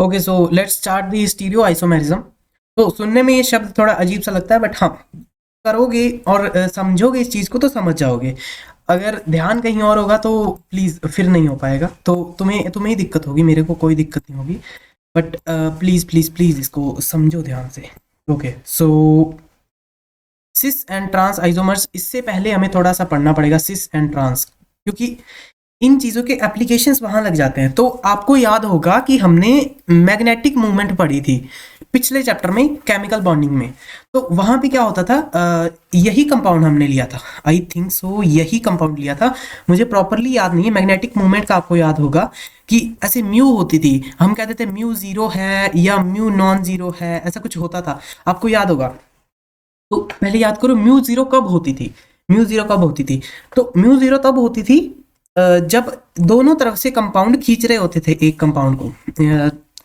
Okay, so let's start the stereo isomerism. तो सुनने में ये शब्द थोड़ा अजीब सा लगता है, बट हाँ, करोगे और समझोगे इस चीज़ को तो समझ जाओगे। अगर ध्यान कहीं और होगा तो प्लीज़ फिर नहीं हो पाएगा, तो तुम्हें तुम्हें ही दिक्कत होगी, मेरे को कोई दिक्कत नहीं होगी। बट प्लीज़ प्लीज़ प्लीज़ इसको समझो ध्यान से। Okay, so cis and trans isomers, इससे पहले हमें थोड़ा सा पढ़ना पड़ेगा सिस एंड ट्रांस, क्योंकि इन चीज़ों के एप्लीकेशंस वहाँ लग जाते हैं। तो आपको याद होगा कि हमने मैग्नेटिक मूवमेंट पढ़ी थी पिछले चैप्टर में, केमिकल बॉन्डिंग में। तो वहाँ पे क्या होता था, यही कंपाउंड हमने लिया था, आई थिंक सो यही कंपाउंड लिया था, मुझे प्रॉपरली याद नहीं है। मैग्नेटिक मूवमेंट का आपको याद होगा कि ऐसे म्यू होती थी, हम कहते थे म्यू जीरो है या म्यू नॉन जीरो है, ऐसा कुछ होता था, आपको याद होगा। तो पहले याद करो म्यू जीरो कब होती थी। म्यू जीरो कब होती थी? तो म्यू जीरो तब होती थी जब दोनों तरफ से कंपाउंड खींच रहे होते थे एक कंपाउंड को।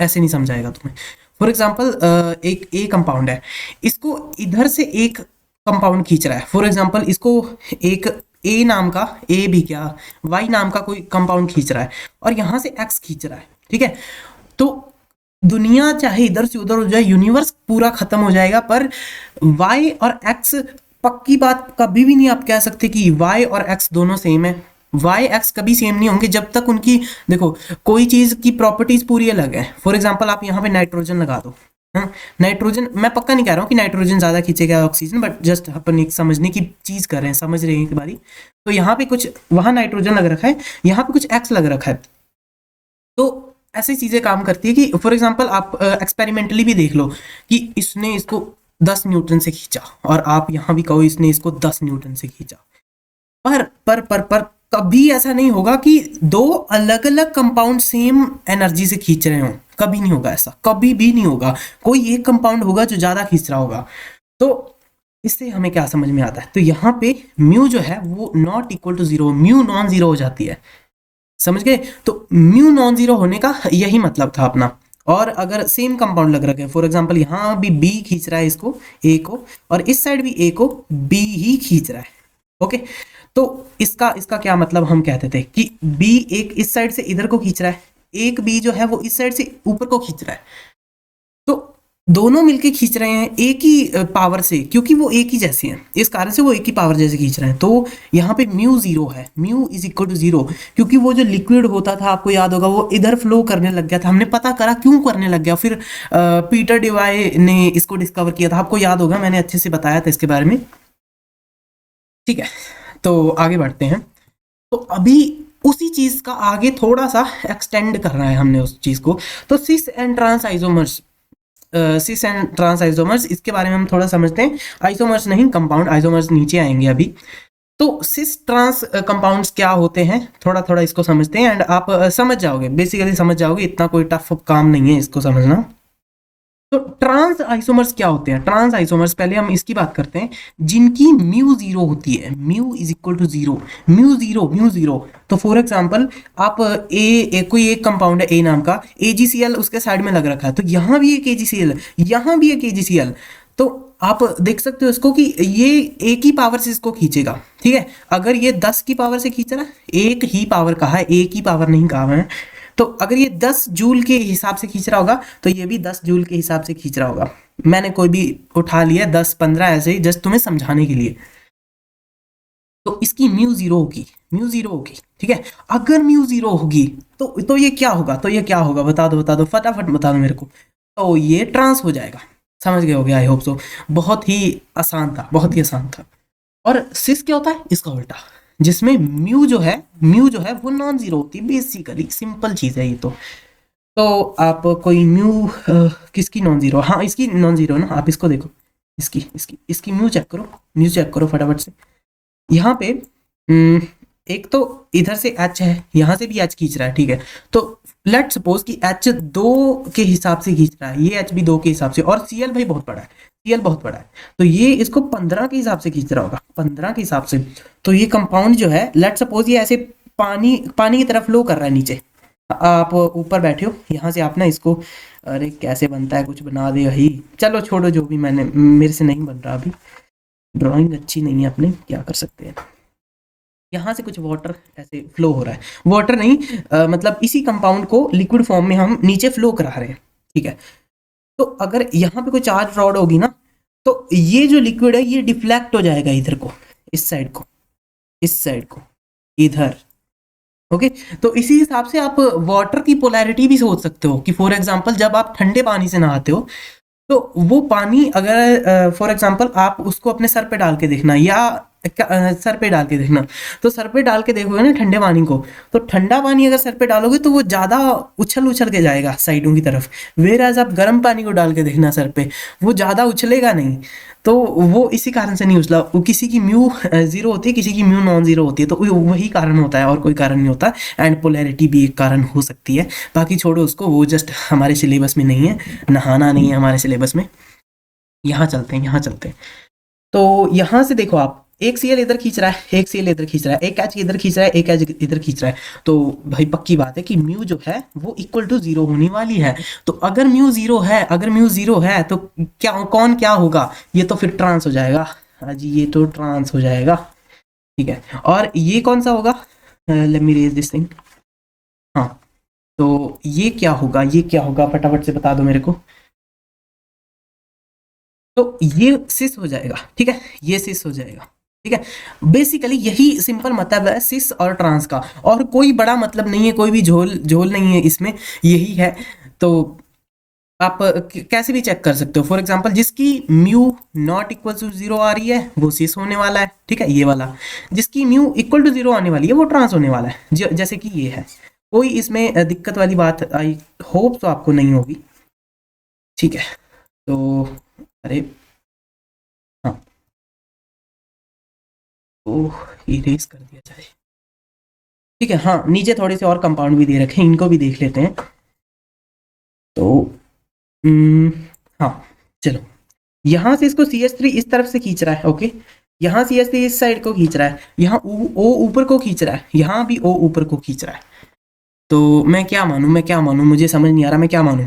ऐसे नहीं समझाएगा तुम्हें। फॉर एग्जांपल, एक ए कंपाउंड है, इसको इधर से एक कंपाउंड खींच रहा है। फॉर एग्जांपल, इसको एक ए नाम का, ए भी क्या, वाई नाम का कोई कंपाउंड खींच रहा है, और यहाँ से एक्स खींच रहा है। ठीक है, तो दुनिया चाहे इधर से उधर हो जाए, यूनिवर्स पूरा खत्म हो जाएगा, पर y और x, पक्की बात कभी भी नहीं आप कह सकते कि y और x दोनों सेम है। y x कभी सेम नहीं होंगे जब तक उनकी, देखो, कोई चीज की प्रॉपर्टीज पूरी अलग है। फॉर एग्जांपल, आप यहाँ पे नाइट्रोजन लगा दो, हाँ, नाइट्रोजन, मैं पक्का नहीं कह रहा हूँ कि नाइट्रोजन ज्यादा खींचेगा ऑक्सीजन, बट जस्ट अपन एक समझने की चीज कर रहे हैं, समझ रहे हैं एक बारी। तो यहाँ पे कुछ, वहां नाइट्रोजन लग रखा है, यहाँ पे कुछ x लग रखा है। तो ऐसी चीजें काम करती है कि फॉर एग्जांपल आप एक्सपेरिमेंटली भी देख लो कि इसने इसको 10 न्यूटन से खींचा, और आप यहाँ भी कहो इसने इसको 10 न्यूटन से खींचा, पर कभी ऐसा नहीं होगा कि दो अलग अलग कंपाउंड सेम एनर्जी से खींच रहे हो। कभी नहीं होगा ऐसा, कभी भी नहीं होगा। कोई एक कंपाउंड होगा जो ज्यादा खींच रहा होगा। तो इससे हमें क्या समझ में आता है, तो यहाँ पे म्यू जो है वो not equal to zero, mu non zero हो जाती है। समझ गए? तो म्यू नॉन जीरो होने का यही मतलब था अपना। और अगर सेम कंपाउंड लग रखे, फॉर एग्जांपल यहाँ भी बी खींच रहा है इसको, ए को, और इस साइड भी ए को बी ही खींच रहा है। ओके, तो इसका इसका क्या मतलब, हम कहते थे कि बी एक इस साइड से इधर को खींच रहा है, एक बी जो है वो इस साइड से ऊपर को खींच रहा है। तो दोनों मिलके खींच रहे हैं एक ही पावर से, क्योंकि वो एक ही जैसे हैं, इस कारण से वो एक ही पावर जैसे खींच रहे हैं। तो यहाँ पे म्यू जीरो है, mu is equal to zero, क्योंकि वो जो लिक्विड होता था, आपको याद होगा, वो इधर फ्लो करने लग गया था। हमने पता करा क्यों करने लग गया, फिर पीटर डिवाई ने इसको डिस्कवर किया था, आपको याद होगा, मैंने अच्छे से बताया था इसके बारे में। ठीक है, तो आगे बढ़ते हैं। तो अभी उसी चीज का आगे थोड़ा सा एक्सटेंड करना है हमने उस चीज को। तो cis and trans isomers, cis and trans isomers, इसके बारे में हम थोड़ा समझते हैं। आइसोमर्स नहीं, कंपाउंड, आइसोमर्स नीचे आएंगे अभी। तो सिस ट्रांस कंपाउंड्स क्या होते हैं, थोड़ा थोड़ा इसको समझते हैं, एंड आप समझ जाओगे, बेसिकली समझ जाओगे, इतना कोई टफ काम नहीं है इसको समझना। तो ट्रांस आइसोमर्स क्या होते हैं? ट्रांस आइसोमर्स, पहले हम इसकी बात करते हैं, जिनकी म्यू जीरो होती है, mu is equal to zero, mu zero, mu zero. तो फॉर एग्जांपल, आप कोई एक कंपाउंड है ए नाम का, AgCl उसके साइड में लग रखा है, तो यहाँ भी एक AgCl, यहाँ भी एक AgCl। तो आप देख सकते हो इसको कि ये एक ही पावर से इसको खींचेगा। ठीक है, अगर ये 10 की पावर से खींच रहा है, एक ही पावर कहा है, एक ही पावर नहीं कहा है, तो अगर ये 10 जूल के हिसाब से खींच रहा होगा, तो ये भी 10 जूल के हिसाब से खींच रहा होगा। मैंने कोई भी उठा लिया 10-15 ऐसे ही, जस्ट तुम्हें समझाने के लिए। तो इसकी म्यू जीरो होगी, म्यू जीरो होगी। ठीक है, अगर म्यू जीरो होगी तो ये क्या होगा, तो ये क्या होगा, बता दो, बता दो, फटाफट बता दो मेरे को। तो ये ट्रांस हो जाएगा। समझ गए होगे, आई होप सो। बहुत ही आसान था, बहुत ही आसान था। और सिस क्या होता है, इसका उल्टा, जिसमें म्यू जो है, म्यू जो है वो नॉन जीरो होती है। बेसिकली सिंपल चीज है ये। तो आप कोई म्यू, किसकी नॉन जीरो, हाँ इसकी नॉन जीरो ना, आप इसको देखो, इसकी इसकी इसकी म्यू चेक करो, म्यू चेक करो फटाफट से। यहाँ पे एक तो इधर से एच है, यहाँ से भी एच खींच रहा है। ठीक है, तो लेट सपोज कि एच 2 के हिसाब से खींच रहा है, ये एच भी 2 के हिसाब से, और सीएल भाई बहुत बड़ा है, सीएल बहुत बड़ा है, तो ये इसको 15 के हिसाब से खींच रहा होगा, 15 के हिसाब से। तो ये कंपाउंड जो है, लेट सपोज ये ऐसे पानी पानी की तरफ फ्लो कर रहा है नीचे। आप ऊपर बैठे हो, यहाँ से आप ना इसको, अरे कैसे बनता है, कुछ बना दे भाई, चलो छोड़ो, जो भी, मैंने, मेरे से नहीं बन रहा अभी, ड्राइंग अच्छी नहीं है अपने, क्या कर सकते हैं। यहाँ से कुछ वाटर ऐसे फ्लो हो रहा है, वाटर नहीं मतलब इसी कंपाउंड को लिक्विड फॉर्म में हम नीचे फ्लो करा रहे हैं, ठीक है। तो अगर यहाँ पे कोई चार्ज रॉड होगी ना, तो ये जो लिक्विड है ये डिफ्लेक्ट हो जाएगा इधर को, इस साइड को, इस साइड को, इधर। ओके, तो इसी हिसाब से आप वाटर की पोलैरिटी भी सोच सकते हो कि फॉर एग्जांपल जब आप ठंडे पानी से नहाते हो तो वो पानी अगर फॉर एग्जांपल आप उसको अपने सर पे डाल के देखना, या सर पे डाल के देखना, तो सर पे डाल के देखोगे ना ठंडे पानी को, तो ठंडा पानी अगर सर पे डालोगे तो वो ज़्यादा उछल उछल के जाएगा साइडों की तरफ। वेराज आप गर्म पानी को डाल के देखना सर पे, वो ज़्यादा उछलेगा नहीं। तो वो इसी कारण से नहीं उछला, वो किसी की म्यू जीरो होती है, किसी की म्यू नॉन जीरो होती है, तो वही कारण होता है और कोई कारण नहीं होता। एंड पोलैरिटी भी एक कारण हो सकती है, बाकी छोड़ो उसको, वो जस्ट हमारे सिलेबस में नहीं है, नहाना नहीं है हमारे सिलेबस में। यहाँ चलते हैं, यहाँ चलते हैं। तो यहाँ से देखो आप, एक सीएल इधर खींच रहा है, एक सीएल इधर खींच रहा है, एक एच इधर खींच रहा है, एक एच इधर खींच रहा है, तो भाई पक्की बात है कि म्यू जो है वो इक्वल टू जीरो होने वाली है। तो अगर म्यू जीरो है, अगर म्यू जीरो है तो क्या, कौन क्या होगा, ये तो फिर ट्रांस हो जाएगा। हाँ जी, ये तो ट्रांस हो जाएगा, ठीक है। और ये कौन सा होगा, let me raise this thing. हाँ, तो ये क्या होगा, ये क्या होगा, फटाफट से बता दो मेरे को। तो ये सिस हो जाएगा, ठीक है, ये सिस हो जाएगा, ठीक है। बेसिकली यही सिंपल मतलब है सिस और ट्रांस का, और कोई बड़ा मतलब नहीं है, कोई भी झोल झोल नहीं है इसमें, यही है। तो आप कैसे भी चेक कर सकते हो, फॉर एग्जांपल जिसकी mu not equal to zero आ रही है वो सिस होने वाला है, ठीक है, ये वाला। जिसकी म्यू इक्वल टू जीरो आने वाली है वो ट्रांस होने वाला है, जैसे कि ये है। कोई इसमें दिक्कत वाली बात आई होप तो आपको नहीं होगी, ठीक है। तो अरे हाँ, ओह इरेज कर दिया जाए, ठीक है। हाँ, नीचे थोड़े से और कंपाउंड भी दे रखे हैं, इनको भी देख लेते हैं। तो हाँ चलो, यहाँ से इसको CH3 इस तरफ से खींच रहा है, ओके। यहाँ CH3 इस साइड को खींच रहा है, यहाँ O ऊपर को खींच रहा है, यहाँ भी O ऊपर को खींच रहा है। तो मैं क्या मानूं, मैं क्या मानूं, मुझे समझ नहीं आ रहा मैं क्या मानूं।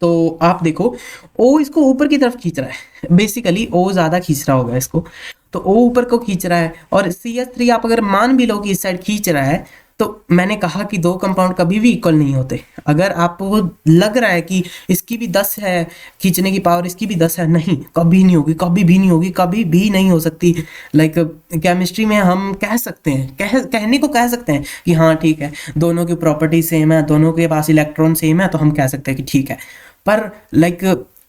तो आप देखो, O इसको ऊपर की तरफ खींच रहा है, बेसिकली O ज़्यादा खींच रहा होगा इसको, तो O ऊपर को खींच रहा है। और CH3 आप अगर मान भी लो कि इस साइड खींच रहा है, तो मैंने कहा कि दो कंपाउंड कभी भी इक्वल नहीं होते। अगर आपको लग रहा है कि इसकी भी 10 है खींचने की पावर, इसकी भी 10 है, नहीं, कभी नहीं होगी, कभी भी नहीं होगी, कभी भी नहीं हो सकती। लाइक केमिस्ट्री में हम कह सकते हैं, कहने को कह सकते हैं कि हाँ ठीक है, दोनों की प्रॉपर्टी सेम है, दोनों के पास इलेक्ट्रॉन सेम है, तो हम कह सकते हैं कि ठीक है। पर लाइक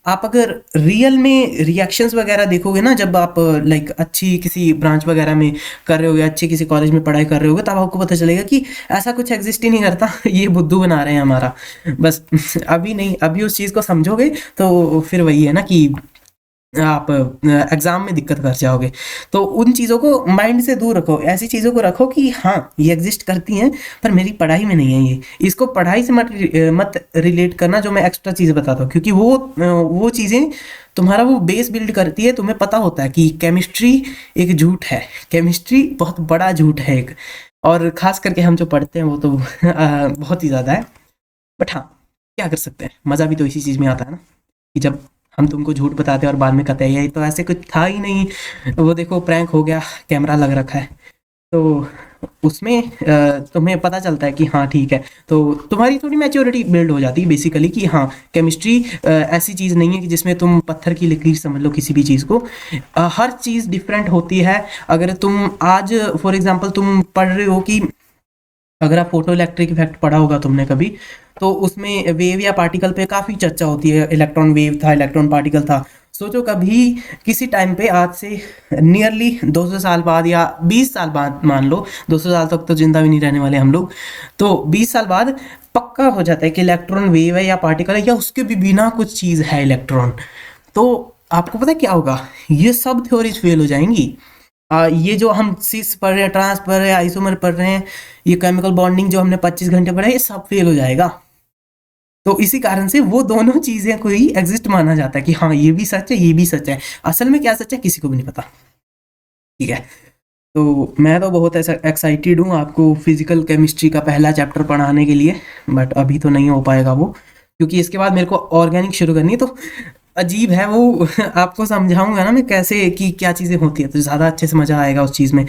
आप अगर रियल में रिएक्शंस वगैरह देखोगे ना, जब आप लाइक अच्छी किसी ब्रांच वगैरह में कर रहे होगे, अच्छे किसी कॉलेज में पढ़ाई कर रहे होगे, तब आपको पता चलेगा कि ऐसा कुछ एग्जिस्ट ही नहीं करता। ये बुद्धू बना रहे हैं हमारा बस। अभी नहीं, अभी उस चीज़ को समझोगे तो फिर वही है ना कि आप एग्जाम में दिक्कत कर जाओगे। तो उन चीज़ों को माइंड से दूर रखो, ऐसी चीज़ों को रखो कि हाँ ये एग्जिस्ट करती हैं, पर मेरी पढ़ाई में नहीं है ये। इसको पढ़ाई से मत रिलेट करना, जो मैं एक्स्ट्रा चीज़ बताता हूँ, क्योंकि वो चीज़ें तुम्हारा वो बेस बिल्ड करती है। तुम्हें पता होता है कि केमिस्ट्री एक झूठ है, केमिस्ट्री बहुत बड़ा झूठ है एक, और ख़ास करके हम जो पढ़ते हैं वो तो बहुत ही ज़्यादा है। बट हाँ, क्या कर सकते हैं, मज़ा भी तो इसी चीज़ में आता है ना, कि जब हम तुमको झूठ बताते हैं और बाद में कहते हैं ये तो ऐसे कुछ था ही नहीं, वो देखो प्रैंक हो गया, कैमरा लग रखा है। तो उसमें तुम्हें पता चलता है कि हाँ ठीक है, तो तुम्हारी थोड़ी मैच्योरिटी बिल्ड हो जाती है बेसिकली, कि हाँ केमिस्ट्री ऐसी चीज़ नहीं है कि जिसमें तुम पत्थर की लकीर समझ लो किसी भी चीज़ को। हर चीज़ डिफरेंट होती है। अगर तुम आज फॉर एग्जांपल तुम पढ़ रहे हो कि, अगर आप फोटो इलेक्ट्रिक इफेक्ट पढ़ा होगा तुमने कभी, तो उसमें वेव या पार्टिकल पे काफ़ी चर्चा होती है। इलेक्ट्रॉन वेव था, इलेक्ट्रॉन पार्टिकल था। सोचो कभी किसी टाइम पे, आज से नियरली 200 साल बाद या 20 साल बाद, मान लो 200 साल तक तो जिंदा भी नहीं रहने वाले हम लोग, तो 20 साल बाद पक्का हो जाता है कि इलेक्ट्रॉन वेव है या पार्टिकल है, या उसके भी बिना कुछ चीज़ है इलेक्ट्रॉन। तो आपको पता क्या होगा, ये सब थ्योरीज फेल हो जाएंगी। ये जो हम सिस पढ़ रहे हैं, ट्रांस पढ़ रहे हैं, आइसोमर पढ़ रहे हैं, ये केमिकल बॉन्डिंग जो हमने 25 घंटे पढ़ा है, ये सब फेल हो जाएगा। तो इसी कारण से वो दोनों चीजें को ही एग्जिस्ट माना जाता है कि हाँ ये भी सच है, ये भी सच है। असल में क्या सच है किसी को भी नहीं पता, ठीक है। तो मैं तो बहुत ऐसा एक्साइटेड हूँ आपको फिजिकल केमिस्ट्री का पहला चैप्टर पढ़ाने के लिए, बट अभी तो नहीं हो पाएगा वो, क्योंकि इसके बाद मेरे को ऑर्गेनिक शुरू करनी है। तो अजीब है वो आपको समझाऊंगा ना मैं कैसे, कि क्या चीज़ें होती है, तो ज़्यादा अच्छे से मज़ा आएगा उस चीज़ में।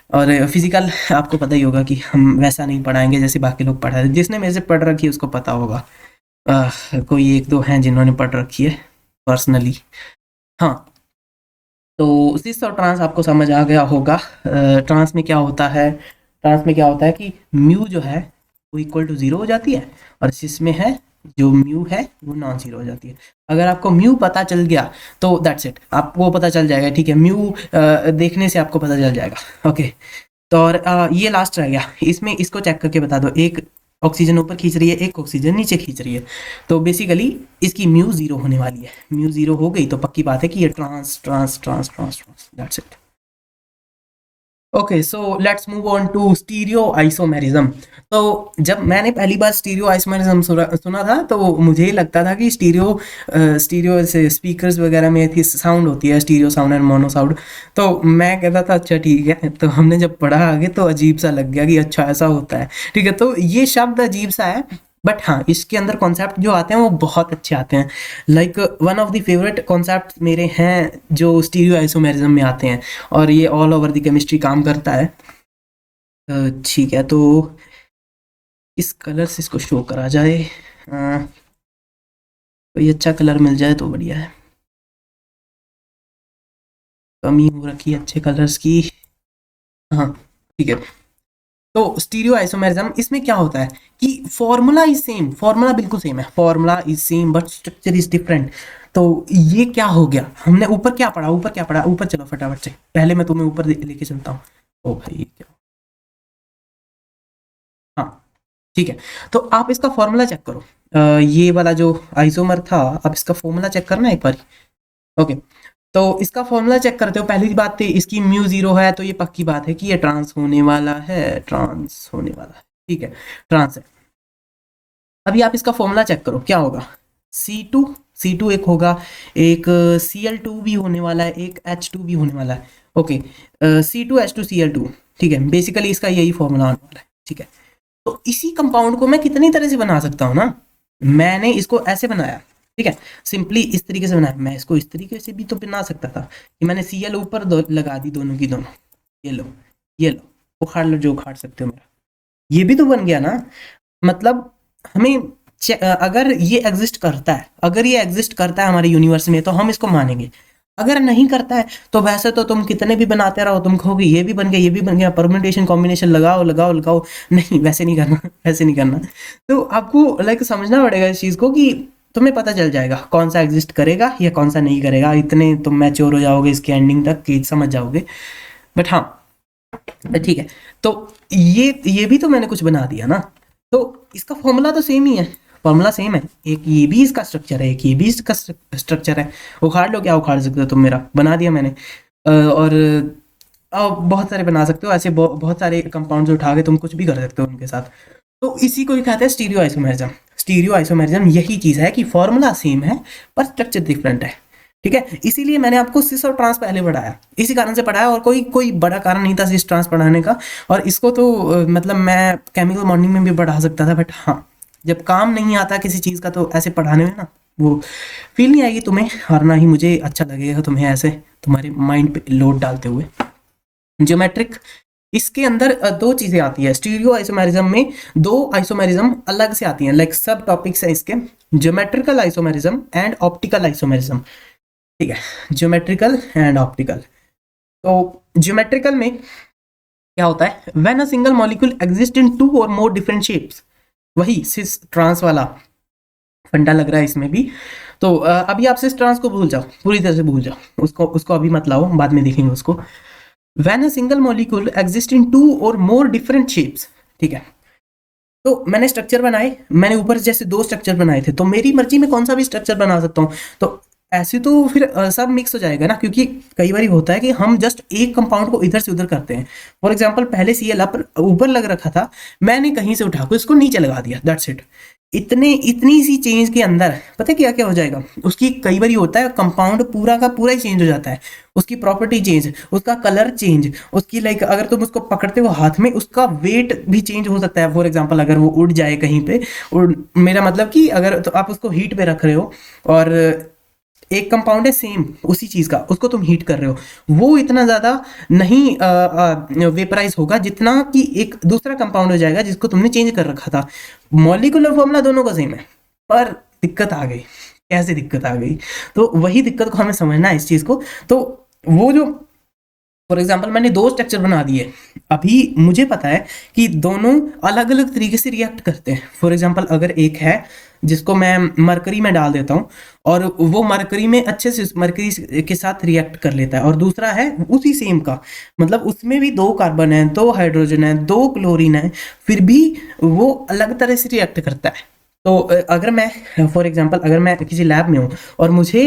और फिजिकल आपको पता ही होगा कि हम वैसा नहीं पढ़ाएंगे जैसे बाकी लोग पढ़ा रहे, जिसने मेरे से पढ़ रखी है उसको पता होगा। कोई एक दो हैं जिन्होंने पढ़ रखी है पर्सनली। हाँ, तो सिस और ट्रांस आपको समझ आ गया होगा। ट्रांस में क्या होता है, ट्रांस में क्या होता है कि म्यू जो है वो इक्वल टू जीरो हो जाती है, और सिस में है जो म्यू है वो नॉन जीरो हो जाती है। अगर आपको म्यू पता चल गया तो दैट्स इट, आपको पता चल जाएगा, ठीक है। म्यू देखने से आपको पता चल जाएगा, ओके। तो और ये लास्ट रह गया, इसमें इसको चेक करके बता दो, एक ऑक्सीजन ऊपर खींच रही है, एक ऑक्सीजन नीचे खींच रही है, तो बेसिकली इसकी म्यू जीरो होने वाली है। म्यू जीरो हो गई तो पक्की बात है कि ये trans trans trans trans trans, that's it. Okay, so let's move on to stereoisomerism. तो जब मैंने पहली बार स्टीरियो आइसोमेरिज्म सुना था तो मुझे लगता था कि स्टीरियो से स्पीकर्स वगैरह में थी साउंड होती है, stereo sound and mono sound. तो मैं कहता था अच्छा ठीक है, तो हमने जब पढ़ा आगे तो अजीब सा लग गया कि अच्छा ऐसा होता है, ठीक है। तो ये शब्द अजीब सा है, बट हाँ इसके अंदर कॉन्सेप्ट जो आते हैं वो बहुत अच्छे आते हैं। Like one of the favourite concept मेरे हैं जो स्टीरियो आइसोमेरिज्म में आते हैं, और ये ऑल ओवर द केमिस्ट्री काम करता है। ठीक है, तो इस कलर से इसको शो करा जाए, कोई अच्छा कलर मिल जाए तो बढ़िया है। कमी हो रखी है अच्छे कलर्स की। हाँ ठीक है, तो स्टीरियो आइसोमेरिज्म इसमें क्या होता है कि फॉर्मूला इज सेम, फॉर्मूला बिल्कुल सेम है, formula is same but structure is different. तो ये क्या हो गया, हमने ऊपर क्या पढ़ा, ऊपर क्या पढ़ा, ऊपर चलो फटाफट से, पहले मैं तुम्हें ऊपर लेके चलता हूँ। ओ भाई क्या, हाँ ठीक है, तो आप इसका फॉर्मूला चेक करो। ये वाला जो आइसोमर था, अब इसका फॉर्मूला चेक करना एक बार। ओके, तो इसका फॉर्मूला चेक करते हो, पहली बात तो इसकी म्यू जीरो है, तो ये पक्की बात है कि ये ट्रांस होने वाला है, ट्रांस होने वाला है, ठीक है, ट्रांस है। अभी आप इसका फॉर्मूला चेक करो क्या होगा, C2 एक होगा, एक Cl2 भी होने वाला है, एक H2 भी होने वाला है। ओके, C2H2Cl2, ठीक है, बेसिकली इसका यही फॉर्मूला आने वाला है, ठीक है। तो इसी कंपाउंड को मैं कितनी तरह से बना सकता हूँ ना, मैंने इसको ऐसे बनाया, ठीक है, सिंपली इस तरीके से बनाया। मैं इसको इस तरीके से भी तो बना सकता था कि मैंने Cl ऊपर लगा दी दोनों की दोनों, ये लो ये लो, उखाड़ लो जो उखाड़ सकते हो, मेरा ये भी तो बन गया ना। मतलब हमें अगर ये एग्जिस्ट करता है, अगर ये एग्जिस्ट करता है हमारे यूनिवर्स में तो हम इसको मानेंगे, अगर नहीं करता है तो वैसे तो तुम कितने भी बनाते रहो, तुम कहोगे ये भी बन गया ये भी बन गया, परम्यूटेशन कॉम्बिनेशन लगाओ लगाओ लगाओ, नहीं वैसे नहीं करना वैसे नहीं करना। तो आपको लाइक समझना पड़ेगा इस चीज़ को कि तुम्हें पता चल जाएगा कौन सा एग्जिस्ट करेगा या कौन सा नहीं करेगा, इतने तुम मैच्योर हो जाओगे इसके एंडिंग तक कि समझ जाओगे। बट हाँ ठीक है, तो ये भी तो मैंने कुछ बना दिया ना, तो इसका फॉर्मूला तो सेम ही है, फॉर्मूला सेम है, एक ये भी इसका स्ट्रक्चर है, एक ये भी इसका स्ट्रक्चर है। उखाड़ लो, क्या उखाड़ सकते हो तुम, मेरा बना दिया मैंने। और बहुत सारे बना सकते हो ऐसे, बहुत सारे कंपाउंड्स उठा के तुम कुछ भी कर सकते हो उनके साथ। तो इसी को ही कहते हैं स्टीरियो आइसोमेरिज्म। स्टीरियो आइसोमेरिज्म यही चीज़ है कि फॉर्मूला सेम है पर स्ट्रक्चर डिफरेंट है, ठीक है। इसीलिए मैंने आपको सिस और ट्रांस पहले पढ़ाया, इसी कारण से पढ़ाया, और कोई कोई बड़ा कारण नहीं था सिस ट्रांस पढ़ाने का। और इसको तो मतलब मैं केमिकल मॉर्निंग में भी पढ़ा सकता था, बट हाँ जब काम नहीं आता किसी चीज़ का तो ऐसे पढ़ाने में ना वो फील नहीं आएगी तुम्हें, और ना ही मुझे अच्छा लगेगा तुम्हें ऐसे तुम्हारे माइंड पे लोड डालते हुए। ज्योमेट्रिक, इसके अंदर दो चीज़ें आती है स्टीरियो आइसोमेरिज्म में, दो आइसोमेरिज्म अलग से आती हैं, लाइक सब टॉपिक्स हैं इसके, geometrical isomerism and optical isomerism, ठीक है, ज्योमेट्रिकल एंड ऑप्टिकल। तो ज्योमेट्रिकल में क्या होता है, when a single molecule exist in two or more different shapes, वही सिस ट्रांस वाला फंडा लग रहा है इसमें भी। तो अभी आप सिस ट्रांस को भूल जाओ, पूरी तरह से भूल जाओ उसको, उसको अभी मत लाओ, बाद में देखेंगे उसको। When a single molecule exist in two or more different shapes, ठीक है, तो मैंने स्ट्रक्चर बनाए, मैंने ऊपर जैसे दो स्ट्रक्चर बनाए थे, तो मेरी मर्जी में कौन सा भी स्ट्रक्चर बना सकता हूँ। तो ऐसे तो फिर सब मिक्स हो जाएगा ना, क्योंकि कई बार होता है कि हम जस्ट एक कंपाउंड को इधर से उधर करते हैं। फॉर एग्जांपल पहले Cl ऊपर लग रखा था, मैंने कहीं से उठा कर इसको नीचे लगा दिया, दैट्स इट। इतनी सी चेंज के अंदर पता है क्या क्या हो जाएगा उसकी, कई बार होता है कंपाउंड पूरा का पूरा ही चेंज हो जाता है, उसकी प्रॉपर्टी चेंज, उसका कलर चेंज, उसकी लाइक अगर तुम उसको पकड़ते हो हाथ में उसका वेट भी चेंज हो सकता है। फॉर एग्जांपल अगर वो उड़ जाए कहीं पे, मेरा मतलब कि अगर तो आप उसको हीट पे रख रहे हो और एक कंपाउंड है सेम उसी चीज का, उसको तुम हीट कर रहे हो, वो इतना ज्यादा नहीं वेपराइज होगा जितना कि एक दूसरा कंपाउंड हो जाएगा जिसको तुमने चेंज कर रखा था। मॉलिक्यूलर फॉर्मूला दोनों का सेम है, पर दिक्कत आ गई। कैसे दिक्कत आ गई? तो वही दिक्कत को हमें समझना है इस चीज को। तो वो जो फॉर एग्जाम्पल मैंने दो स्ट्रक्चर बना दिए, अभी मुझे पता है कि दोनों अलग अलग तरीके से रिएक्ट करते हैं। फॉर एग्जाम्पल अगर एक है जिसको मैं मरकरी में डाल देता हूँ और वो मरकरी में अच्छे से मरकरी के साथ रिएक्ट कर लेता है, और दूसरा है उसी सेम का, मतलब उसमें भी दो कार्बन है, दो हाइड्रोजन है, दो क्लोरीन है, फिर भी वो अलग तरह से रिएक्ट करता है। तो अगर मैं फॉर एग्जांपल अगर मैं किसी लैब में हूँ और मुझे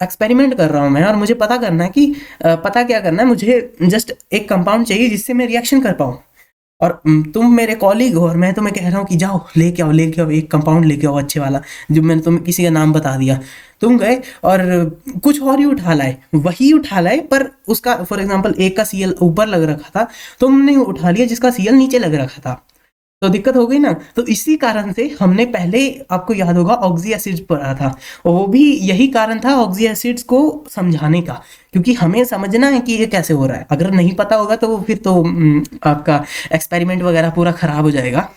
एक्सपेरिमेंट कर रहा हूँ मैं, और मुझे पता करना है कि पता क्या करना है, मुझे जस्ट एक कंपाउंड चाहिए जिससे मैं रिएक्शन कर पाऊँ, और तुम मेरे कॉलीग हो और मैं तुम्हें कह रहा हूँ कि जाओ लेके आओ एक कंपाउंड लेके आओ अच्छे वाला, जो मैंने तुम्हें किसी का नाम बता दिया, तुम गए और कुछ और ही उठा लाए, वही उठा लाए पर उसका फॉर एग्जांपल एक का सीएल ऊपर लग रखा था, तुमने उठा लिया जिसका सीएल नीचे लग रखा था, तो दिक्कत हो गई ना। तो इसी कारण से हमने पहले, आपको याद होगा, ऑक्सी एसिड्स पढ़ा था, और वो भी यही कारण था ऑक्सी एसिड्स को समझाने का, क्योंकि हमें समझना है कि ये कैसे हो रहा है। अगर नहीं पता होगा तो फिर तो आपका एक्सपेरिमेंट वगैरह पूरा खराब हो जाएगा।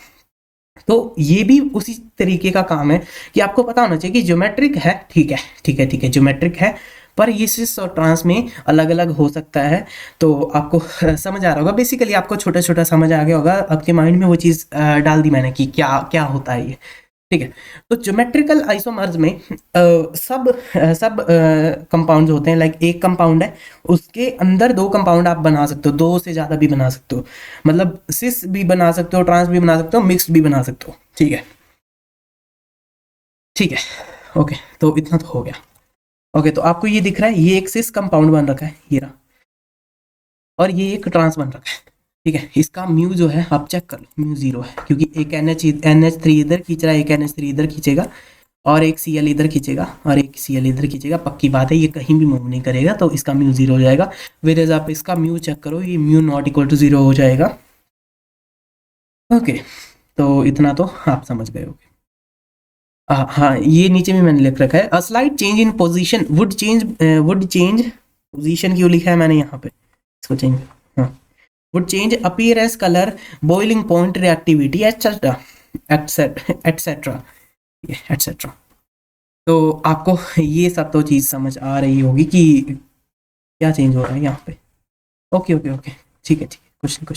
तो ये भी उसी तरीके का काम है कि आपको पता होना चाहिए कि ज्योमेट्रिक है, ठीक है ज्योमेट्रिक है, पर ये सिस और ट्रांस में अलग अलग हो सकता है। तो आपको समझ आ रहा होगा, बेसिकली आपको छोटा छोटा समझ आ गया होगा, आपके माइंड में वो चीज़ डाल दी मैंने कि क्या क्या होता है ये, ठीक है। तो ज्योमेट्रिकल आइसोमर्स में सब कंपाउंड्स होते हैं, लाइक एक कंपाउंड है उसके अंदर दो कंपाउंड आप बना सकते हो, दो से ज़्यादा भी बना सकते हो, मतलब सिस भी बना सकते हो, ट्रांस भी बना सकते हो, मिक्स भी बना सकते हो, ठीक है ठीक है। ओके, तो इतना तो हो गया। ओके, तो आपको ये दिख रहा है, ये एक सिस कंपाउंड बन रखा है, ये रहा, और ये एक ट्रांस बन रखा है, ठीक है। इसका म्यू जो है आप चेक कर लो, म्यू 0 है, क्योंकि एक NH3 इधर खींच रहा है, एक NH3 इधर खींचेगा, और एक Cl इधर खींचेगा, और एक Cl इधर खींचेगा, पक्की बात है ये कहीं भी मूव नहीं करेगा, तो इसका म्यू 0 हो जाएगा। वेरेज आप इसका म्यू चेक करो, ये म्यू नॉट इक्वल टू 0 हो जाएगा। ओके, तो इतना तो आप समझ गए होगे। हाँ, ये नीचे भी मैंने लिख रखा है, a slight change in position would change position क्यों लिखा है मैंने यहाँ पे, इसको चेंज, हाँ, would change appearance, colour, boiling point, reactivity, etcetera etcetera etcetera. तो आपको ये सब तो चीज़ समझ आ रही होगी कि क्या चेंज हो रहा है यहाँ पे। ओके ओके ओके, ठीक है कुछ नहीं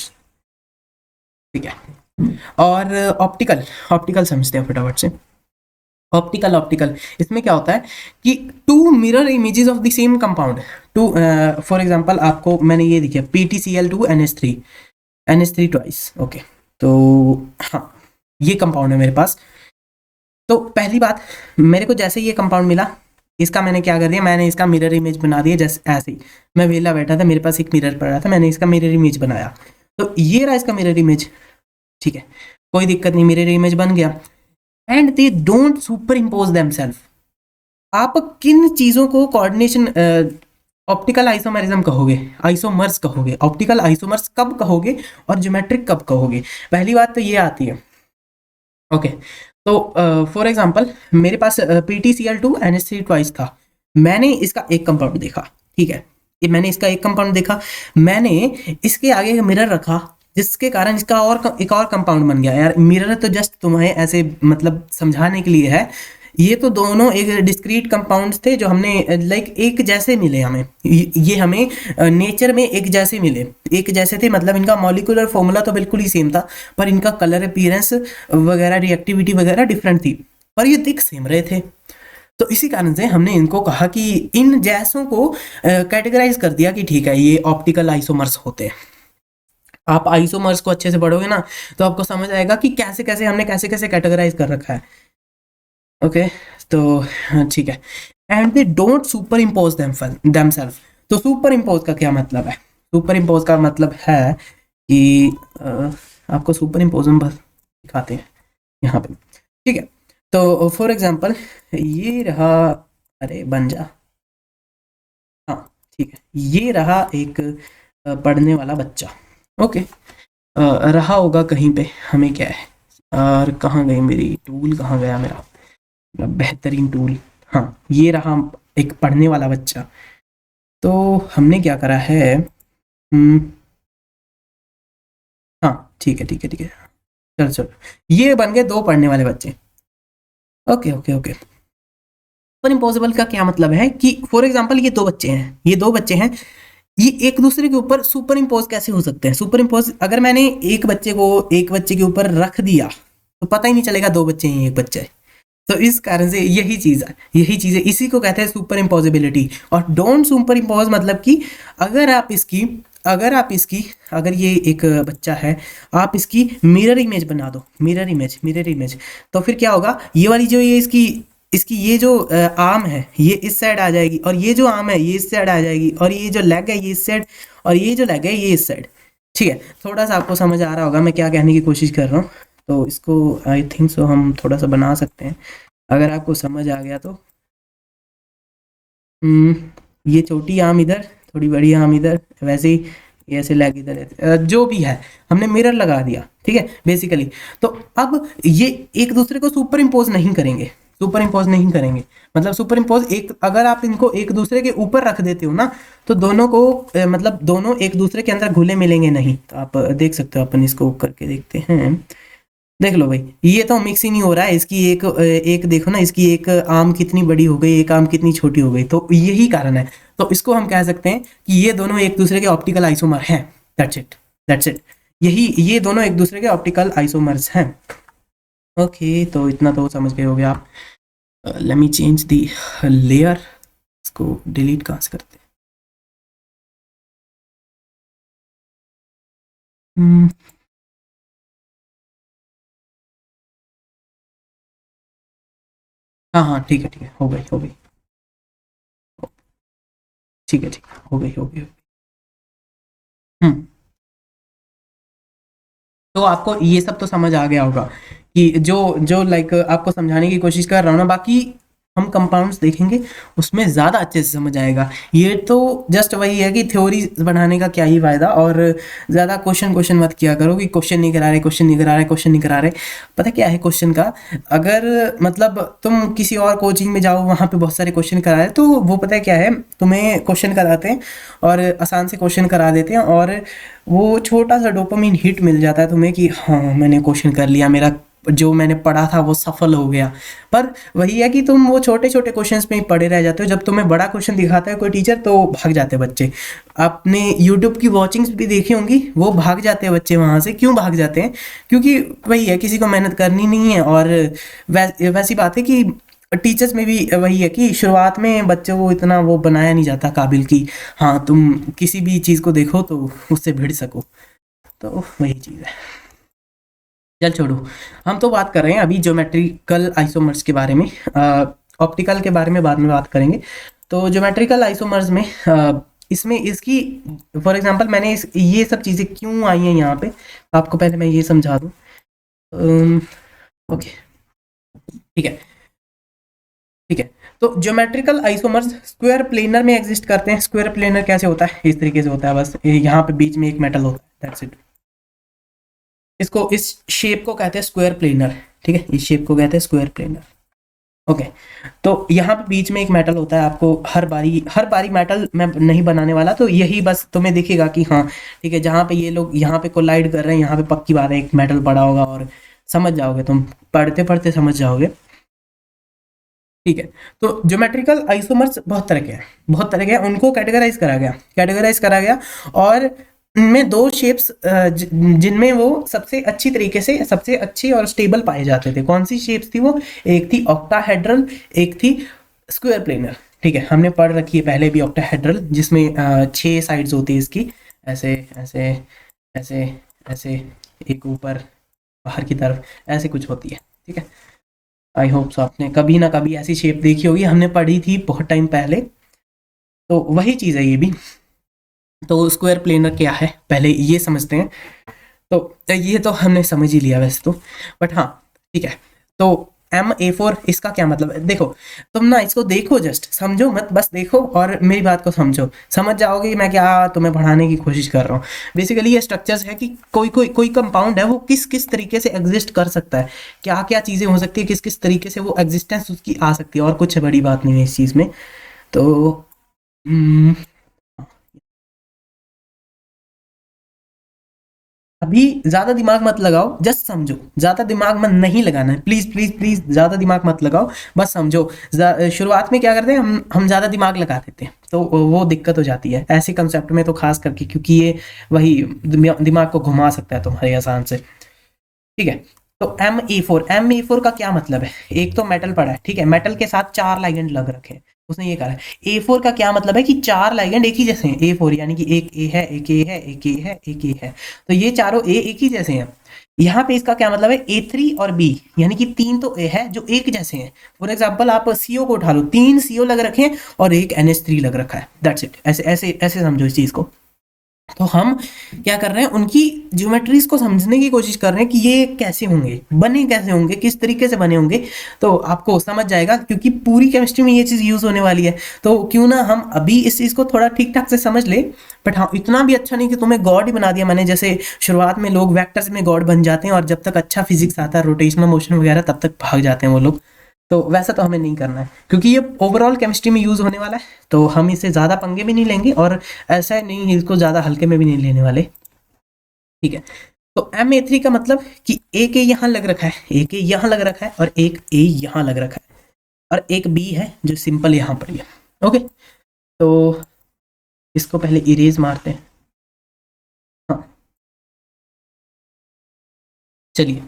ठीक है। और ऑप्टिकल ऑप्टिकल समझते हैं फटाफट से। ऑप्टिकल इसमें क्या होता है कि two mirror images of the same compound, two for example आपको मैंने ये दिया PtCl2 NH3 ट्वाइस, ओके। तो हाँ, ये कंपाउंड है मेरे पास। तो पहली बात, मेरे को जैसे ये कंपाउंड मिला, इसका मैंने क्या कर दिया, मैंने इसका मिरर इमेज बना दिया। जैसे ऐसे ही मैं वेला बैठा था, मेरे पास एक मिरर पड़ा था, मैंने इसका मिरर इमेज बनाया, तो ये रहा इसका मिरर इमेज, ठीक है, कोई दिक्कत नहीं, मिरर इमेज बन गया। And they don't superimpose themselves. आप किन चीज़ों को कोऑर्डिनेशन ऑप्टिकल आइसोमेरिज्म कहोगे, आइसोमर्स कहोगे, ऑप्टिकल आइसोमर्स कब कहोगे और ज्योमेट्रिक कब कहोगे? पहली बात तो ये आती है, ओके। तो फॉर एग्जांपल मेरे पास PtCl2 NH3 ट्वाइस था, मैंने इसका एक कंपाउंड देखा, ठीक है, ये मैंने इसका एक कंपाउंड देखा, मैंने इसके आगे मिरर रखा, जिसके कारण इसका और एक और कंपाउंड बन गया। यार मिरर तो जस्ट तुम्हें ऐसे मतलब समझाने के लिए है, ये तो दोनों एक डिस्क्रीट कंपाउंड्स थे जो हमने लाइक एक जैसे मिले हमें, ये हमें नेचर में एक जैसे मिले, एक जैसे थे, मतलब इनका मॉलिक्यूलर फॉर्मूला तो बिल्कुल ही सेम था, पर इनका कलर अपीयरेंस वगैरह रिएक्टिविटी वगैरह डिफरेंट थी, पर ये दिख सेम रहे थे। तो इसी कारण से हमने इनको कहा कि इन जैसों को कैटेगराइज कर दिया कि ठीक है ये ऑप्टिकल आइसोमर्स होते हैं। आप आइसोमर्स को अच्छे से पढ़ोगे ना तो आपको समझ आएगा कि कैसे कैसे हमने कैसे कैसे कैटेगराइज कर रखा है, ओके। तो ठीक है, and they don't superimpose themselves. तो सुपर इम्पोज का क्या मतलब है? सुपर इम्पोज का मतलब है कि आपको सुपर इम्पोज हम बस दिखाते हैं यहाँ पे, ठीक है। तो फॉर एग्जांपल ये रहा, अरे बन जा, हाँ ठीक है, ये रहा एक पढ़ने वाला बच्चा, ओके। रहा होगा कहीं पे, हमें क्या है, और कहाँ गई मेरी टूल, कहाँ गया मेरा बेहतरीन टूल, हाँ ये रहा एक पढ़ने वाला बच्चा। तो हमने क्या करा है, हाँ ठीक है ठीक है ठीक है, चलो चलो, ये बन गए दो पढ़ने वाले बच्चे। Okay okay okay. Super impossible का क्या मतलब है कि फॉर एग्जाम्पल ये दो बच्चे हैं, ये दो बच्चे हैं, ये एक दूसरे के ऊपर सुपर इम्पोज कैसे हो सकते हैं? सुपर इम्पोज अगर मैंने एक बच्चे को एक बच्चे के ऊपर रख दिया तो पता ही नहीं चलेगा दो बच्चे हैं एक बच्चा है। तो इस कारण से यही चीज़ है, यही चीज़ है, इसी को कहते हैं सुपर इम्पोजिबिलिटी। और डोंट सुपर इम्पोज मतलब कि अगर आप इसकी अगर ये एक बच्चा है, आप इसकी मिरर इमेज बना दो, मिरर इमेज, तो फिर क्या होगा, ये वाली जो ये इसकी इसकी ये जो आर्म है ये इस साइड आ जाएगी, और ये जो आर्म है ये इस साइड आ जाएगी, और ये जो लेग है ये इस साइड, और ये जो लेग है ये इस साइड। ठीक है, थोड़ा सा आपको समझ आ रहा होगा मैं क्या कहने की कोशिश कर रहा हूँ। तो इसको आई थिंक सो हम थोड़ा सा बना सकते हैं, अगर आपको समझ आ गया तो। ये छोटी आर्म इधर, थोड़ी बड़ी आर्म इधर, वैसे ही ये ऐसे लेग इधर है, जो भी है हमने मिरर लगा दिया, ठीक है बेसिकली। तो अब ये एक दूसरे को सुपर इम्पोज नहीं करेंगे, सुपर इम्पोज नहीं करेंगे, मतलब सुपर इम्पोज एक, अगर आप इनको एक दूसरे के ऊपर रख देते हो ना, तो दोनों को मतलब दोनों एक दूसरे के अंदर घुले मिलेंगे नहीं। तो आप देख सकते हो, अपन इसको करके देखते हैं, देख लो भाई, ये तो मिक्स ही नहीं हो रहा है। इसकी एक देखो ना, इसकी एक आर्म कितनी बड़ी हो गई, एक आर्म कितनी छोटी हो गई, तो यही कारण है। तो इसको हम कह सकते हैं कि ये दोनों एक दूसरे के ऑप्टिकल आइसोमर हैं। दैट्स इट, दैट्स इट, यही, ये दोनों एक दूसरे के ऑप्टिकल आइसोमर्स हैं। ओके, तो इतना तो समझ गए होगे आप। Let me change the layer, इसको डिलीट कहाँ से करते हैं? हाँ हाँ ठीक है ठीक है, हो गई हो गई, ठीक है ठीक है, हो गई हो गई। हम्म, तो आपको ये सब तो समझ आ गया होगा कि जो जो लाइक आपको समझाने की कोशिश कर रहा हूँ ना, बाकी हम कंपाउंड्स देखेंगे उसमें ज़्यादा अच्छे से समझ आएगा। ये तो जस्ट वही है कि थ्योरी बनाने का क्या ही फ़ायदा, और ज़्यादा क्वेश्चन क्वेश्चन मत किया करो कि क्वेश्चन नहीं करा रहे, क्वेश्चन नहीं करा रहे, क्वेश्चन नहीं करा रहे। पता क्या है क्वेश्चन का, अगर मतलब तुम किसी और कोचिंग में जाओ, वहाँ पे बहुत सारे क्वेश्चन करा रहे, तो वो पता है क्या है, तुम्हें क्वेश्चन कराते हैं और आसान से क्वेश्चन करा देते हैं, और वो छोटा सा डोपामिन हिट मिल जाता है तुम्हें कि हाँ मैंने क्वेश्चन कर लिया, मेरा जो मैंने पढ़ा था वो सफल हो गया। पर वही है कि तुम वो छोटे छोटे क्वेश्चंस में ही पड़े रह जाते हो। जब तुम्हें बड़ा क्वेश्चन दिखाता है कोई टीचर, तो भाग जाते हैं बच्चे। आपने यूट्यूब की वॉचिंग्स भी देखी होंगी, वो भाग जाते हैं बच्चे वहाँ से। क्यों भाग जाते हैं? क्योंकि वही है, किसी को मेहनत करनी नहीं है। और वैसी बात है कि टीचर्स में भी वही है कि शुरुआत में बच्चों को इतना वो बनाया नहीं जाता काबिल कि हाँ तुम किसी भी चीज़ को देखो तो उससे भिड़ सको। तो वही चीज़ है। चल छोड़ो, हम तो बात कर रहे हैं अभी ज्योमेट्रिकल आइसोमर्स के बारे में। ऑप्टिकल के बारे में बाद में बात करेंगे। तो ज्योमेट्रिकल आइसोमर्स में इसमें इसकी फॉर एग्जांपल मैंने ये सब चीज़ें क्यों आई हैं यहाँ पे, आपको पहले मैं ये समझा दूँ। ओके ठीक है ठीक है। तो ज्योमेट्रिकल आइसोमर्स स्क्वायर प्लेनर में एग्जिस्ट करते हैं। स्क्वायर प्लेनर कैसे होता है? इस तरीके से होता है, बस यहाँ पे बीच में एक मेटल होता है, दैट्स इट। इसको, इस शेप को कहते हैं स्क्वायर प्लेनर। ठीक है, इस शेप को कहते हैं स्क्वायर प्लेनर। ओके, तो यहाँ पे बीच में एक मेटल होता है। आपको हर बारी मेटल मैं नहीं बनाने वाला, तो यही बस तुम्हें दिखेगा कि हाँ ठीक है, जहाँ पे ये लोग यहाँ पे कोलाइड कर रहे हैं, यहाँ पे पक्की बात है एक मेटल पड़ा होगा, और समझ जाओगे तुम, पढ़ते पढ़ते समझ जाओगे। ठीक है, तो ज्योमेट्रिकल आइसोमर्स बहुत तरह के हैं, बहुत तरह के हैं। उनको कैटेगराइज करा गया, और इनमें दो शेप्स जिनमें वो सबसे अच्छी तरीके से, सबसे अच्छी और स्टेबल पाए जाते थे। कौन सी शेप्स थी वो? एक थी ऑक्टाहेड्रल, एक थी स्क्वायर प्लेनर। ठीक है, हमने पढ़ रखी है पहले भी ऑक्टाहेड्रल, जिसमें 6 साइड्स होती है इसकी, ऐसे ऐसे ऐसे ऐसे, एक ऊपर बाहर की तरफ ऐसे कुछ होती है। ठीक है, आई होप सो आपने कभी ना कभी ऐसी शेप देखी होगी, हमने पढ़ी थी बहुत टाइम पहले। तो वही चीज़ है ये भी। तो स्क्वायर प्लेनर क्या है पहले ये समझते हैं। तो ये तो हमने समझ ही लिया वैसे तो, बट हाँ ठीक है। तो MA4 इसका क्या मतलब है? देखो, तुम ना इसको देखो, जस्ट समझो मत, बस देखो और मेरी बात को समझो, समझ जाओगे कि मैं क्या तुम्हें पढ़ाने की कोशिश कर रहा हूँ। बेसिकली ये स्ट्रक्चर्स है कि कोई कंपाउंड है, वो किस किस तरीके से एग्जिस्ट कर सकता है, क्या क्या चीज़ें हो सकती है, किस किस तरीके से वो एग्जिस्टेंस उसकी आ सकती है, और कुछ बड़ी बात नहीं है इस चीज़ में। तो हम्म, अभी ज्यादा दिमाग मत लगाओ, जस्ट समझो। ज्यादा दिमाग मत नहीं लगाना है, प्लीज प्लीज प्लीज, ज्यादा दिमाग मत लगाओ, बस समझो। शुरुआत में क्या करते हैं हम ज्यादा दिमाग लगा देते हैं, तो वो दिक्कत हो जाती है ऐसे कंसेप्ट में, तो खास करके क्योंकि ये वही दिमाग को घुमा सकता है तुम्हारे आसान से। ठीक है, तो एम ई फोर का क्या मतलब है? एक तो मेटल पड़ा है, ठीक है, मेटल के साथ चार लाइगेंड लग रखे हैं, उसने ये कहा है। ए फोर का क्या मतलब है कि चार लाइगेंड एक ही जैसे हैं, ए फोर यानी कि एक ए है, एक ए है, एक ए है, एक ए है, तो ये चारों ए एक ही जैसे हैं। यहाँ पे इसका क्या मतलब है? ए3 और बी, यानी कि तीन तो ए है जो एक जैसे हैं। फॉर एग्जाम्पल आप सीओ को उठा लो, तीन सीओ लग रखे हैं और एक NH3 लग रखा है, दैट्स इट। ऐसे ऐसे ऐसे समझो इस चीज को। तो हम क्या कर रहे हैं, उनकी ज्योमेट्रीज को समझने की कोशिश कर रहे हैं कि ये कैसे होंगे, बने कैसे होंगे, किस तरीके से बने होंगे, तो आपको समझ जाएगा क्योंकि पूरी केमिस्ट्री में ये चीज़ यूज होने वाली है। तो क्यों ना हम अभी इस चीज़ को थोड़ा ठीक ठाक से समझ ले, बट हाँ इतना भी अच्छा नहीं कि तुम्हें गॉड ही बना दिया मैंने। जैसे शुरुआत में लोग वेक्टर्स में गॉड बन जाते हैं और जब तक अच्छा फिजिक्स आता है, रोटेशनल मोशन वगैरह, तब तक भाग जाते हैं वो लोग। तो वैसा तो हमें नहीं करना है, क्योंकि ये ओवरऑल केमिस्ट्री में यूज होने वाला है, तो हम इसे ज़्यादा पंगे भी नहीं लेंगे और ऐसा नहीं इसको ज़्यादा हल्के में भी नहीं लेने वाले। ठीक है, तो एम ए थ्री का मतलब कि एक ए यहाँ लग रखा है, एक ए यहाँ लग रखा है और एक ए यहाँ लग रखा है, और एक बी है जो सिंपल यहाँ पर है। ओके, तो इसको पहले इरेज मारते हैं। हाँ, चलिए,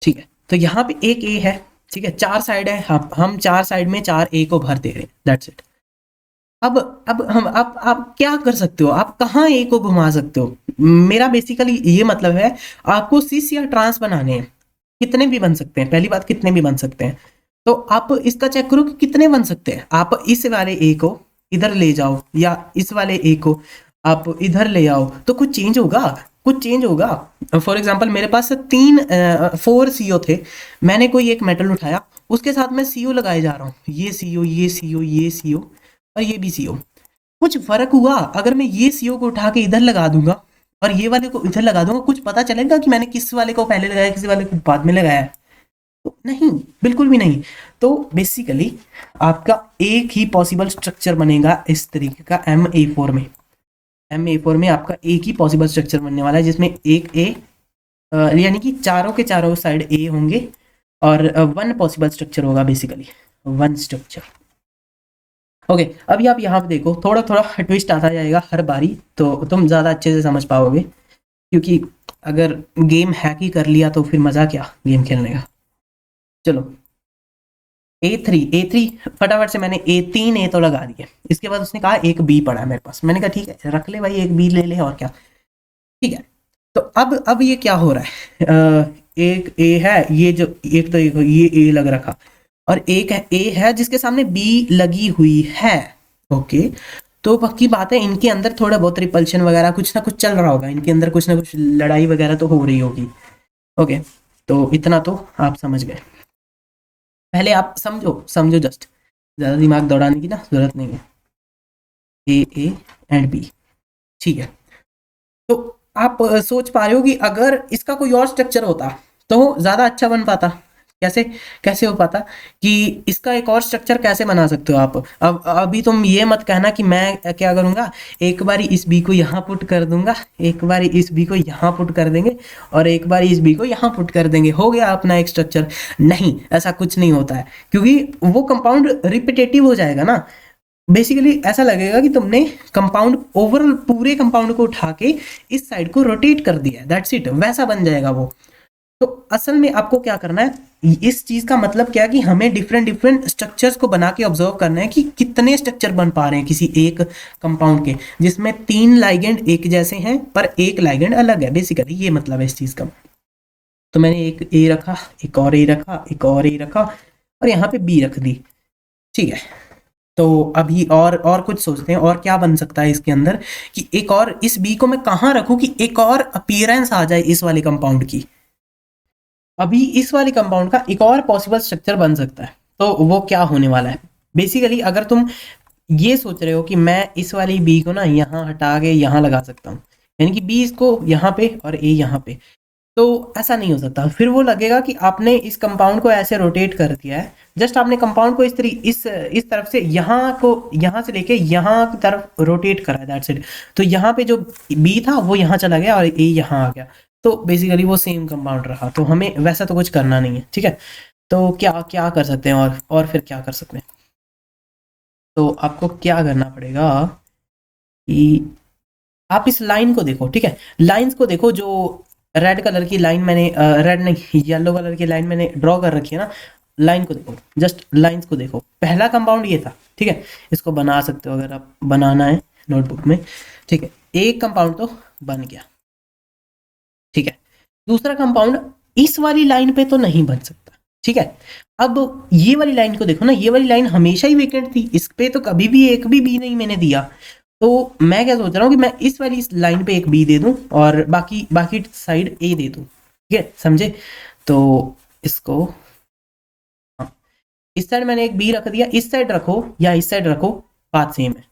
ठीक है, तो यहाँ पे एक ए है, ठीक है, चार साइड है, हम चार साइड में चार ए को भर दे रहे हैं, दैट्स इट। अब हम आप क्या कर सकते हो, आप कहाँ ए को घुमा सकते हो? मेरा बेसिकली ये मतलब है, आपको सिस या ट्रांस बनाने हैं, कितने भी बन सकते हैं, पहली बात कितने भी बन सकते हैं। तो आप इसका चेक करो कि कितने बन सकते हैं। आप इस वाले ए को इधर ले जाओ या इस वाले ए को आप इधर ले आओ, तो कुछ चेंज होगा, कुछ चेंज होगा। फॉर एग्जाम्पल मेरे पास तीन 4 CO थे, मैंने कोई एक मेटल उठाया, उसके साथ मैं CO लगाए जा रहा हूँ, ये CO, ये CO, ये CO और ये भी CO। कुछ फर्क हुआ अगर मैं ये CO को उठा के इधर लगा दूंगा और ये वाले को इधर लगा दूंगा? कुछ पता चलेगा कि मैंने किस वाले को पहले लगाया, किसी वाले को बाद में लगाया है? तो नहीं, बिल्कुल भी नहीं। तो बेसिकली आपका एक ही पॉसिबल स्ट्रक्चर बनेगा इस तरीके का एम ए फोर में आपका एक ही पॉसिबल स्ट्रक्चर बनने वाला है, जिसमें एक ए यानी कि चारों के चारों साइड ए होंगे और वन पॉसिबल स्ट्रक्चर होगा, बेसिकली वन स्ट्रक्चर। ओके, अभी आप यहाँ पे देखो, थोड़ा थोड़ा ट्विस्ट आता जाएगा हर बारी, तो तुम ज़्यादा अच्छे से समझ पाओगे, क्योंकि अगर गेम हैक ही कर लिया तो फिर मज़ा क्या गेम खेलने का। चलो, ए थ्री फटाफट से मैंने तीन ए तो लगा दिए। इसके बाद उसने कहा एक बी पड़ा है मेरे पास, मैंने कहा ठीक है रख ले भाई, एक बी ले ले और क्या। ठीक है, तो अब ये क्या हो रहा है, एक ए है, ये जो एक तो ये ए लग रखा, और एक है ए है जिसके सामने बी लगी हुई है। ओके, तो पक्की बात है इनके अंदर थोड़ा बहुत रिपल्शन वगैरह कुछ ना कुछ चल रहा होगा, इनके अंदर कुछ ना कुछ लड़ाई वगैरह तो हो रही होगी। ओके, तो इतना तो आप समझ गए। पहले आप समझो समझो, जस्ट ज़्यादा दिमाग दौड़ाने की ना जरूरत नहीं है। ए एंड बी, ठीक है, तो आप सोच पा रहे हो कि अगर इसका कोई और स्ट्रक्चर होता तो ज़्यादा अच्छा बन पाता। कैसे कैसे हो पाता कि इसका एक और स्ट्रक्चर कैसे बना सकते हो आप? अब अभी तुम ये मत कहना कि मैं क्या करूँगा, एक बारी इस बी को यहाँ पुट कर दूंगा, एक बारी इस बी को यहाँ पुट कर देंगे और एक बारी इस बी को यहाँ पुट कर देंगे, हो गया अपना एक स्ट्रक्चर। नहीं, ऐसा कुछ नहीं होता है, क्योंकि वो कंपाउंड रिपीटेटिव हो जाएगा ना। बेसिकली ऐसा लगेगा कि तुमने कंपाउंड ओवरऑल पूरे कंपाउंड को उठा के इस साइड को रोटेट कर दिया, दैट्स इट, वैसा बन जाएगा वो। तो असल में आपको क्या करना है, इस चीज का मतलब क्या है कि हमें डिफरेंट डिफरेंट स्ट्रक्चर्स को बना के ऑब्जर्व करना है कि कितने स्ट्रक्चर बन पा रहे हैं किसी एक कंपाउंड के, जिसमें तीन लाइगेंड एक जैसे हैं पर एक लाइगेंड अलग है, बेसिकली ये मतलब है इस चीज का। तो मैंने एक ए रखा, एक और ए रखा, एक और ए रखा और यहाँ पे बी रख दी। ठीक है, तो अभी और कुछ सोचते हैं और क्या बन सकता है इसके अंदर, कि एक और इस बी को मैं कहाँ रखूं कि एक और अपीयरेंस आ जाए इस वाले कंपाउंड की। अभी इस वाले कंपाउंड का एक और पॉसिबल स्ट्रक्चर बन सकता है, तो वो क्या होने वाला है? बेसिकली अगर तुम ये सोच रहे हो कि मैं इस वाली बी को ना यहाँ हटा के यहाँ लगा सकता हूँ, यानी कि बी इसको यहाँ पे और ए यहाँ पे, तो ऐसा नहीं हो सकता। फिर वो लगेगा कि आपने इस कंपाउंड को ऐसे रोटेट कर दिया है जस्ट आपने कंपाउंड को इस तरफ से यहाँ से लेके यहाँ की तरफ रोटेट करा है, दैट्स इट। तो यहाँ पे जो बी था वो यहाँ चला गया और ए यहाँ आ गया, तो बेसिकली वो सेम कंपाउंड रहा। तो हमें वैसा तो कुछ करना नहीं है, ठीक है। तो क्या क्या कर सकते हैं और फिर क्या कर सकते हैं, तो आपको क्या करना पड़ेगा कि आप इस लाइन को देखो, ठीक है। लाइंस को देखो, जो रेड कलर की लाइन मैंने रेड नहीं येलो कलर की लाइन मैंने ड्रॉ कर रखी है ना, लाइन को देखो, जस्ट लाइंस को देखो। पहला कंपाउंड ये था, ठीक है। इसको बना सकते हो अगर आप बनाना है नोटबुक में, ठीक है। एक कंपाउंड तो बन गया, ठीक है। दूसरा कंपाउंड इस वाली लाइन पे तो नहीं बन सकता, ठीक है। अब ये वाली लाइन को देखो ना, ये वाली लाइन हमेशा ही वेकेंट थी, इस पे तो कभी भी एक भी बी नहीं मैंने दिया। तो मैं क्या सोच रहा हूँ कि मैं इस वाली लाइन पे एक बी दे दूं और बाकी बाकी साइड ए दे दूं, ठीक है, समझे। तो इसको इस साइड मैंने एक बी रख दिया, इस साइड रखो या इस साइड रखो, बात सेम है।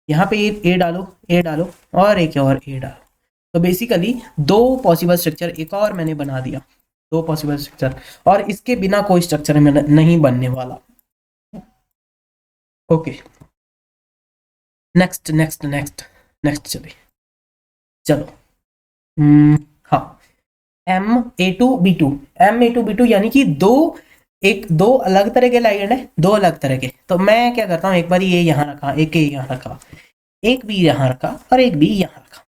यहाँ पे ए डालो, ए डालो और एक और ए डालो। तो बेसिकली दो पॉसिबल स्ट्रक्चर एक और मैंने बना दिया, दो पॉसिबल स्ट्रक्चर, और इसके बिना कोई स्ट्रक्चर में नहीं बनने वाला। Okay, next next next next चलिए, चलो। हाँ, M_A2B2, M_A2B2 यानी कि दो अलग तरह के लाइन है, दो अलग तरह के। तो मैं क्या करता हूँ, एक बार ये यहाँ रखा, एक ये यहाँ रखा, एक बी यहाँ रखा और एक बी यहाँ रखा,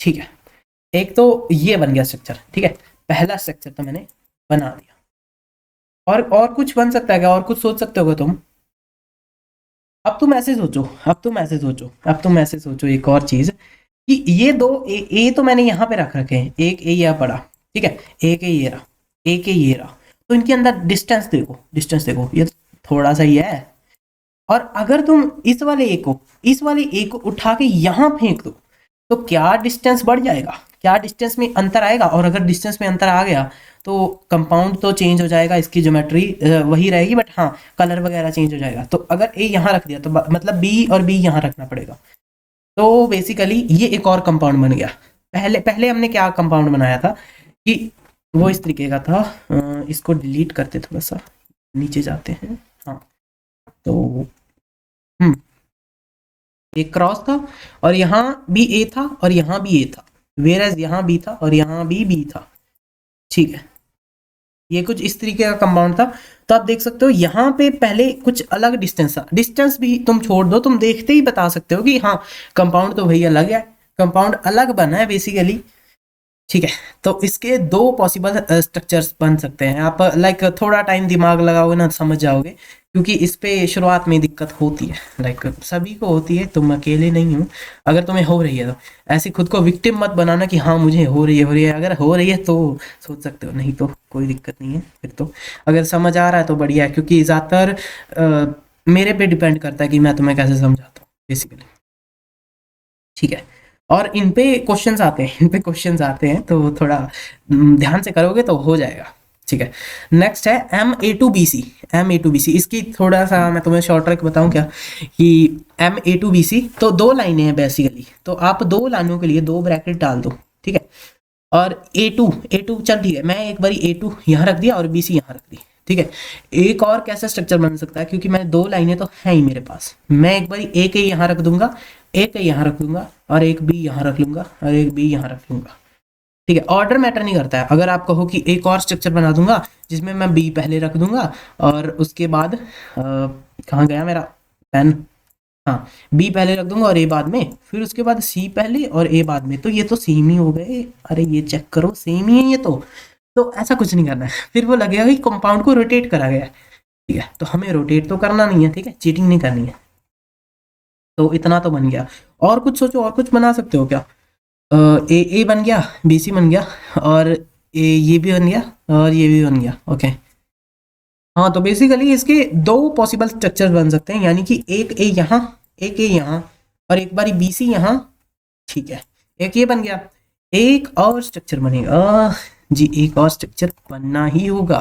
ठीक है। एक तो ये बन गया स्ट्रक्चर, ठीक है। पहला स्ट्रक्चर तो मैंने बना दिया। और कुछ बन सकता है क्या, और कुछ सोच सकते हो तुम? अब तुम ऐसे सोचो, अब तुम ऐसे सोचो एक और चीज कि ये दो ए तो मैंने यहाँ पे रख रखे हैं, एक ए यहाँ पड़ा, ठीक है, एक ए ये रहा, एक ए ये रहा। तो इनके अंदर डिस्टेंस देखो, ये थोड़ा सा ही है। और अगर तुम इस वाले ए को उठा के यहाँ फेंक दो, तो क्या डिस्टेंस बढ़ जाएगा, क्या डिस्टेंस में अंतर आएगा? और अगर डिस्टेंस में अंतर आ गया तो कंपाउंड तो चेंज हो जाएगा, इसकी ज्योमेट्री वही रहेगी, बट हाँ कलर वगैरह चेंज हो जाएगा। तो अगर ए यहाँ रख दिया तो मतलब बी और बी यहाँ रखना पड़ेगा। तो बेसिकली ये एक और कंपाउंड बन गया। पहले हमने क्या कंपाउंड बनाया था कि वो इस तरीके का था। इसको डिलीट करते, थोड़ा सा नीचे जाते हैं। हाँ, तो एक क्रॉस था और यहाँ भी ए था और यहाँ भी ए था, वेयर एज यहाँ बी था और यहाँ भी बी था, ठीक है। ये कुछ इस तरीके का कंपाउंड था। तो आप देख सकते हो यहाँ पे पहले कुछ अलग डिस्टेंस था, डिस्टेंस भी तुम छोड़ दो, तुम देखते ही बता सकते हो कि हाँ कंपाउंड तो वही अलग है, कंपाउंड अलग बना है बेसिकली, ठीक है। तो इसके दो पॉसिबल स्ट्रक्चर्स बन सकते हैं। आप लाइक थोड़ा टाइम दिमाग लगाओगे ना समझ जाओगे, क्योंकि इस पे शुरुआत में दिक्कत होती है, लाइक सभी को होती है, तुम अकेले नहीं हो। अगर तुम्हें हो रही है तो ऐसे खुद को विक्टिम मत बनाना कि हाँ मुझे हो रही है। अगर हो रही है तो सोच सकते हो, नहीं तो कोई दिक्कत नहीं है। फिर तो अगर समझ आ रहा है तो बढ़िया है, क्योंकि ज़्यादातर मेरे पे डिपेंड करता है कि मैं तुम्हें कैसे समझाता हूँ बेसिकली, ठीक है। और इन पे क्वेश्चंस आते हैं, तो थोड़ा ध्यान से करोगे तो हो जाएगा, ठीक है। नेक्स्ट है M_A2BC। इसकी थोड़ा सा मैं तुम्हें शॉर्ट ट्रिक बताऊं क्या, कि M_A2BC तो दो लाइनें हैं बेसिकली। तो आप दो लाइनों के लिए दो ब्रैकेट डाल दो, ठीक है। और A2 चल ठीक है, मैं एक बारी A2 यहाँ रख दिया और BC यहाँ रख दी, ठीक है। एक और कैसा स्ट्रक्चर बन सकता है, क्योंकि मैं दो लाइनें तो है ही मेरे पास, मैं एक बारी एक यहाँ रख दूंगा, एक यहाँ रख दूंगा और एक बी यहाँ रख लूंगा और एक बी यहाँ रख लूंगा, ठीक है। ऑर्डर मैटर नहीं करता है। अगर आप कहो कि एक और स्ट्रक्चर बना दूंगा जिसमें मैं बी पहले रख दूंगा और उसके बाद कहाँ गया मेरा पेन, हाँ बी पहले रख दूंगा और ए बाद में, फिर उसके बाद सी पहले और ए बाद में, तो ये तो सेम ही हो गए। अरे ये चेक करो, सेम ही है ये तो ऐसा कुछ नहीं करना है। फिर वो लगेगा कि कंपाउंड को रोटेट करा गया है, ठीक है। तो हमें रोटेट तो करना नहीं है, ठीक है, चीटिंग नहीं करनी है। तो इतना तो बन गया। और कुछ सोचो, और कुछ बना सकते हो क्या? ए बन गया, BC बन गया और ये भी बन गया और ये भी बन गया, ओके। हाँ, तो बेसिकली इसके दो पॉसिबल स्ट्रक्चर बन सकते हैं, यानी कि एक ए यहाँ, एक ए यहाँ और एक बारी BC यहाँ, ठीक है। एक ये बन गया, एक और स्ट्रक्चर बनेगा जी, एक और स्ट्रक्चर बनना ही होगा।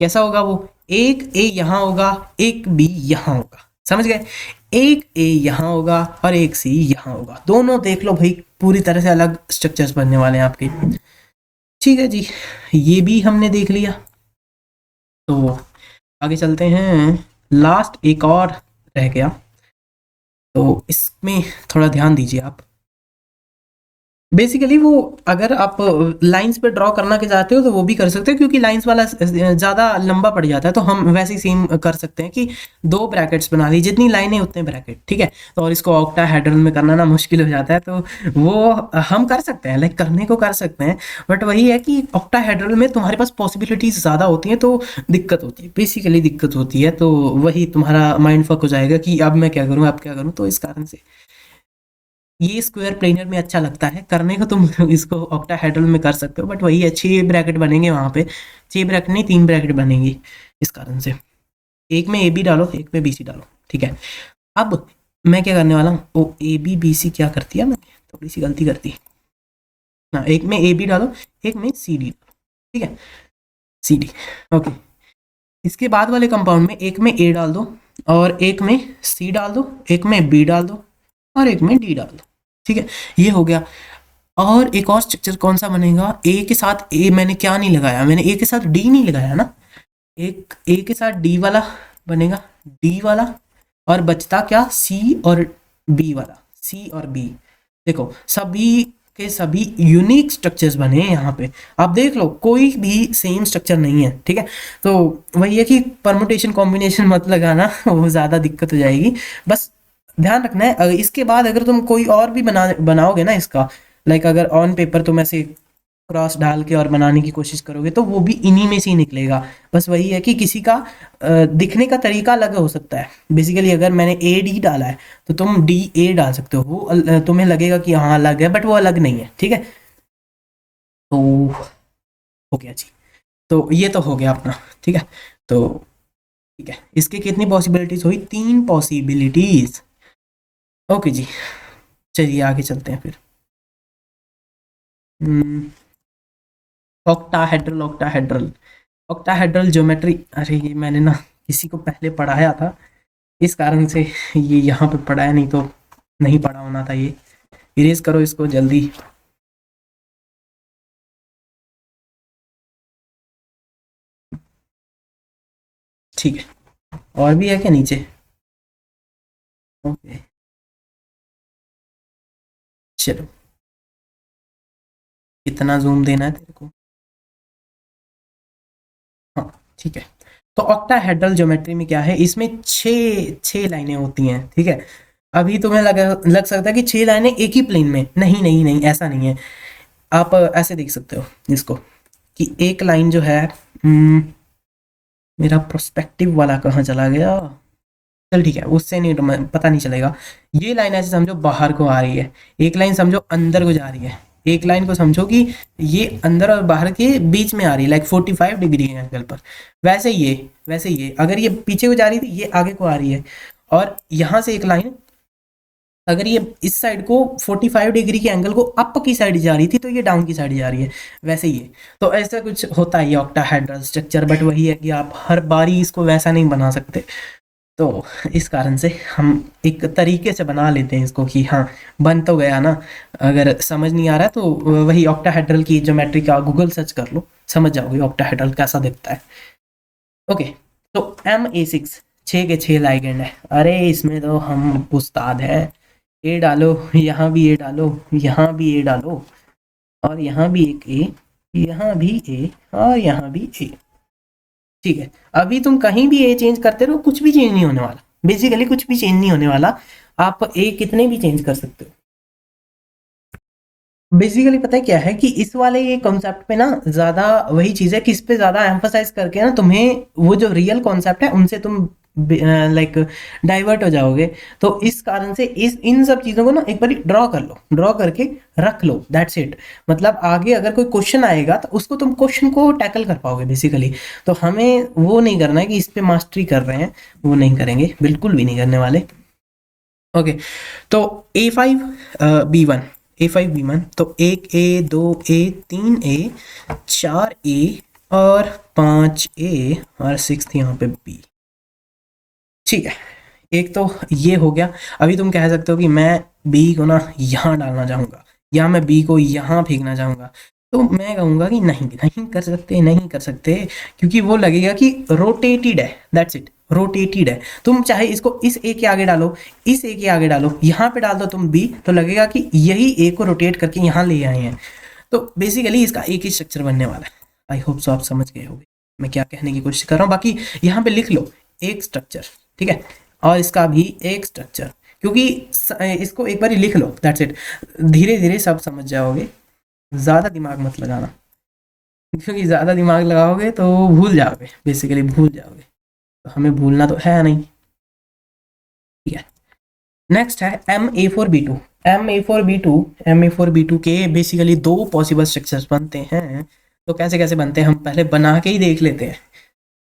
कैसा होगा वो? एक ए यहाँ होगा, एक बी यहाँ होगा, समझ गए? एक ए यहाँ होगा और एक सी यहाँ होगा। दोनों देख लो भाई, पूरी तरह से अलग स्ट्रक्चर्स बनने वाले हैं आपके, ठीक है जी। ये भी हमने देख लिया। तो आगे चलते हैं। लास्ट एक और रह गया, तो इसमें थोड़ा ध्यान दीजिए आप। बेसिकली वो अगर आप लाइंस पे ड्रॉ करना के चाहते हो तो वो भी कर सकते हो, क्योंकि लाइंस वाला ज़्यादा लंबा पड़ जाता है, तो हम वैसे ही सेम कर सकते हैं कि 2 ब्रैकेट्स बना ली, जितनी लाइनें उतने ब्रैकेट, ठीक है। तो और इसको ऑक्टाहेड्रल में करना ना मुश्किल हो जाता है, तो वो हम कर सकते हैं, लाइक करने को कर सकते हैं, बट वही है कि ऑक्टाहेड्रल में तुम्हारे पास पॉसिबिलिटीज़ ज़्यादा होती हैं, तो दिक्कत होती है, बेसिकली दिक्कत होती है। तो वही तुम्हारा माइंड फक हो जाएगा कि अब मैं क्या करूँ, अब क्या करूँ। तो इस कारण से ये स्क्वायर प्लेनर में अच्छा लगता है करने को, तुम इसको ऑक्टाहेड्रल में कर सकते हो, बट वही है 6 ब्रैकेट बनेंगे वहाँ पे, 6 ब्रैकेट नहीं 3 ब्रैकेट बनेंगी इस कारण से। एक में ए बी डालो, एक में बी सी डालो, ठीक है। अब मैं क्या करने वाला हूँ, ओ ए बी बी सी क्या करती है, मैंने थोड़ी सी गलती कर दी। हाँ, एक में ए बी डालो, एक में सी डी डालो, ठीक है, सी डी। ओके, इसके बाद वाले कंपाउंड में एक में ए डाल दो, और एक में सी डाल दो, एक में बी डाल दो, और एक में डी डाल दो, ठीक है। ये हो गया। और एक और स्ट्रक्चर कौन सा बनेगा, ए के साथ ए मैंने क्या नहीं लगाया, मैंने ए के साथ डी नहीं लगाया ना, एक ए के साथ डी वाला बनेगा, डी वाला, और बचता क्या, सी और बी वाला, सी और बी। देखो सभी के सभी यूनिक स्ट्रक्चर्स बने हैं यहाँ पे, आप देख लो कोई भी सेम स्ट्रक्चर नहीं है, ठीक है। तो वही है कि परमुटेशन कॉम्बिनेशन मत लगाना वो ज़्यादा दिक्कत हो जाएगी, बस ध्यान रखना है। इसके बाद अगर तुम कोई और भी बनाओगे ना इसका, लाइक अगर ऑन पेपर तुम ऐसे क्रॉस डाल के और बनाने की कोशिश करोगे तो वो भी इन्हीं में से ही निकलेगा। बस वही है कि किसी का दिखने का तरीका अलग हो सकता है। बेसिकली अगर मैंने ए डी डाला है तो तुम डी ए डाल सकते हो, वो तुम्हें लगेगा कि हाँ अलग है, बट वो अलग नहीं है, ठीक है। तो हो गया जी, तो ये तो हो गया अपना, ठीक है। तो ठीक है, इसके कितनी पॉसिबिलिटीज हुई, 3 पॉसिबिलिटीज। ओके जी, चलिए आगे चलते हैं फिर। ऑक्टाहेड्रल, ऑक्टाहेड्रल, ऑक्टाहेड्रल ज्योमेट्री, अरे ये मैंने ना किसी को पहले पढ़ाया था, इस कारण से ये यहाँ पे पढ़ाया, नहीं तो नहीं पढ़ा होना था ये। इरेज करो इसको जल्दी। ठीक है, और भी है क्या नीचे, ओके चलो, कितना जूम देना है तेरे को, हाँ ठीक है। तो ऑक्टाहेड्रल ज्योमेट्री में क्या है, इसमें छः छः लाइनें होती हैं, ठीक है। अभी तुम्हें लग सकता है कि 6 लाइनें एक ही प्लेन में, नहीं नहीं नहीं, ऐसा नहीं है। आप ऐसे देख सकते हो इसको कि एक लाइन जो है, मेरा प्रोस्पेक्टिव वाला कहाँ चला गया, चल ठीक है, उससे नहीं पता नहीं चलेगा। ये लाइन ऐसे समझो बाहर को आ रही है, एक लाइन समझो अंदर को जा रही है, एक लाइन को समझो कि ये अंदर और बाहर के बीच में आ रही है, लाइक 45 डिग्री के एंगल पर। वैसे ये अगर ये पीछे को जा रही थी, ये आगे को आ रही है, और यहाँ से एक लाइन अगर ये इस साइड को 45 डिग्री के एंगल को अप की साइड जा रही थी, तो ये डाउन की साइड जा रही है, वैसे ही है। तो ऐसा कुछ होता है ये ऑक्टाहेड्रल स्ट्रक्चर, बट वही है कि आप हर बारी इसको वैसा नहीं बना सकते। तो इस कारण से हम एक तरीके से बना लेते हैं इसको कि हाँ बन तो गया ना। अगर समझ नहीं आ रहा है तो वही ऑक्टाहेड्रल की ज्योमेट्री का गूगल सर्च कर लो, समझ जाओगे ऑक्टाहेड्रल कैसा दिखता है। ओके, तो Ma6 6 के 6 लाइगेंड है, अरे इसमें तो हम उस्ताद है। ए डालो, यहाँ भी ए डालो, यहाँ भी ए डालो, और यहाँ भी एक ए, यहाँ भी ए, और यहाँ भी ए, ठीक है। अभी तुम कहीं भी ए चेंज करते रहो, कुछ भी चेंज नहीं होने वाला, बेसिकली कुछ भी चेंज नहीं होने वाला। आप ए कितने भी चेंज कर सकते हो। बेसिकली पता है क्या है कि इस वाले ये कॉन्सेप्ट पे ना ज़्यादा वही चीज़ है कि इस पे ज़्यादा एम्फोसाइज करके ना तुम्हें वो जो रियल कॉन्सेप्ट है उनसे तुम लाइक डाइवर्ट हो जाओगे। तो इस कारण से इस इन सब चीज़ों को ना एक बार ड्रॉ कर लो, ड्रॉ करके रख लो, दैट्स इट। मतलब आगे अगर कोई क्वेश्चन आएगा तो उसको तुम क्वेश्चन को टैकल कर पाओगे बेसिकली। तो हमें वो नहीं करना है कि इस पे मास्टरी कर रहे हैं, वो नहीं करेंगे, बिल्कुल भी नहीं करने वाले। ओके, तो A5 B1, A5 B1, तो 1 A 2 A 3 A 4 A और 5 A और 6 यहाँ पे B, ठीक है। एक तो ये हो गया। अभी तुम कह सकते हो कि मैं बी को ना यहाँ डालना चाहूँगा, या मैं बी को यहाँ फेंकना चाहूँगा। तो मैं कहूँगा कि नहीं नहीं कर सकते, नहीं कर सकते, क्योंकि वो लगेगा कि रोटेटेड है, दैट्स इट, रोटेटेड है। तुम चाहे इसको इस ए के आगे डालो, इस ए के आगे डालो, यहाँ पे डाल दो तुम बी, तो लगेगा कि यही ए को रोटेट करके यहाँ ले आए हैं। तो बेसिकली इसका एक ही स्ट्रक्चर बनने वाला है। आई होप सो आप समझ गए होंगे मैं क्या कहने की कोशिश कर रहा हूँ। बाकी यहाँ पे लिख लो एक स्ट्रक्चर, ठीक है, और इसका भी एक स्ट्रक्चर, क्योंकि इसको एक बार लिख लो, दैट्स इट, धीरे धीरे सब समझ जाओगे। ज़्यादा दिमाग मत लगाना, क्योंकि ज़्यादा दिमाग लगाओगे तो भूल जाओगे, बेसिकली भूल जाओगे, तो हमें भूलना तो है नहीं, ठीक है। नेक्स्ट है MA4B2। MA4B2, MA4B2 के बेसिकली दो पॉसिबल स्ट्रक्चर्स बनते हैं। तो कैसे कैसे बनते हैं हम पहले बना के ही देख लेते हैं,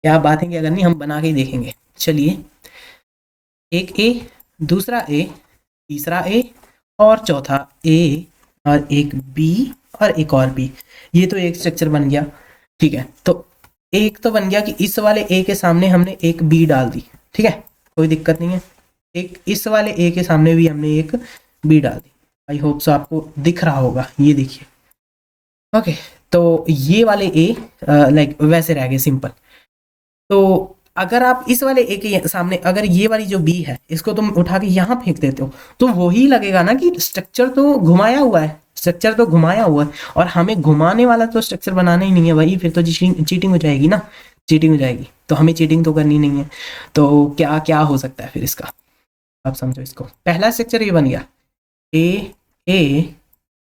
क्या बात है कि अगर नहीं हम बना के ही देखेंगे। चलिए, एक ए, दूसरा ए, तीसरा ए, और चौथा ए, और एक बी, और एक और बी। ये तो एक स्ट्रक्चर बन गया, ठीक है। तो एक तो बन गया कि इस वाले ए के सामने हमने एक बी डाल दी, ठीक है, कोई दिक्कत नहीं है। एक इस वाले ए के सामने भी हमने एक बी डाल दी। आई होप सो आपको दिख रहा होगा, ये देखिए, ओके। तो ये वाले ए लाइक वैसे रह गए सिंपल। तो अगर आप इस वाले ए के सामने अगर ये वाली जो बी है इसको तुम उठा के यहाँ फेंक देते हो, तो वही लगेगा ना कि स्ट्रक्चर तो घुमाया हुआ है, स्ट्रक्चर तो घुमाया हुआ है, और हमें घुमाने वाला तो स्ट्रक्चर बनाना ही नहीं है, वही फिर तो चीटिंग हो जाएगी ना, चीटिंग हो जाएगी। तो हमें चीटिंग तो करनी नहीं है। तो क्या क्या हो सकता है फिर इसका, आप समझो इसको। पहला स्ट्रक्चर ये बन गया, ए ए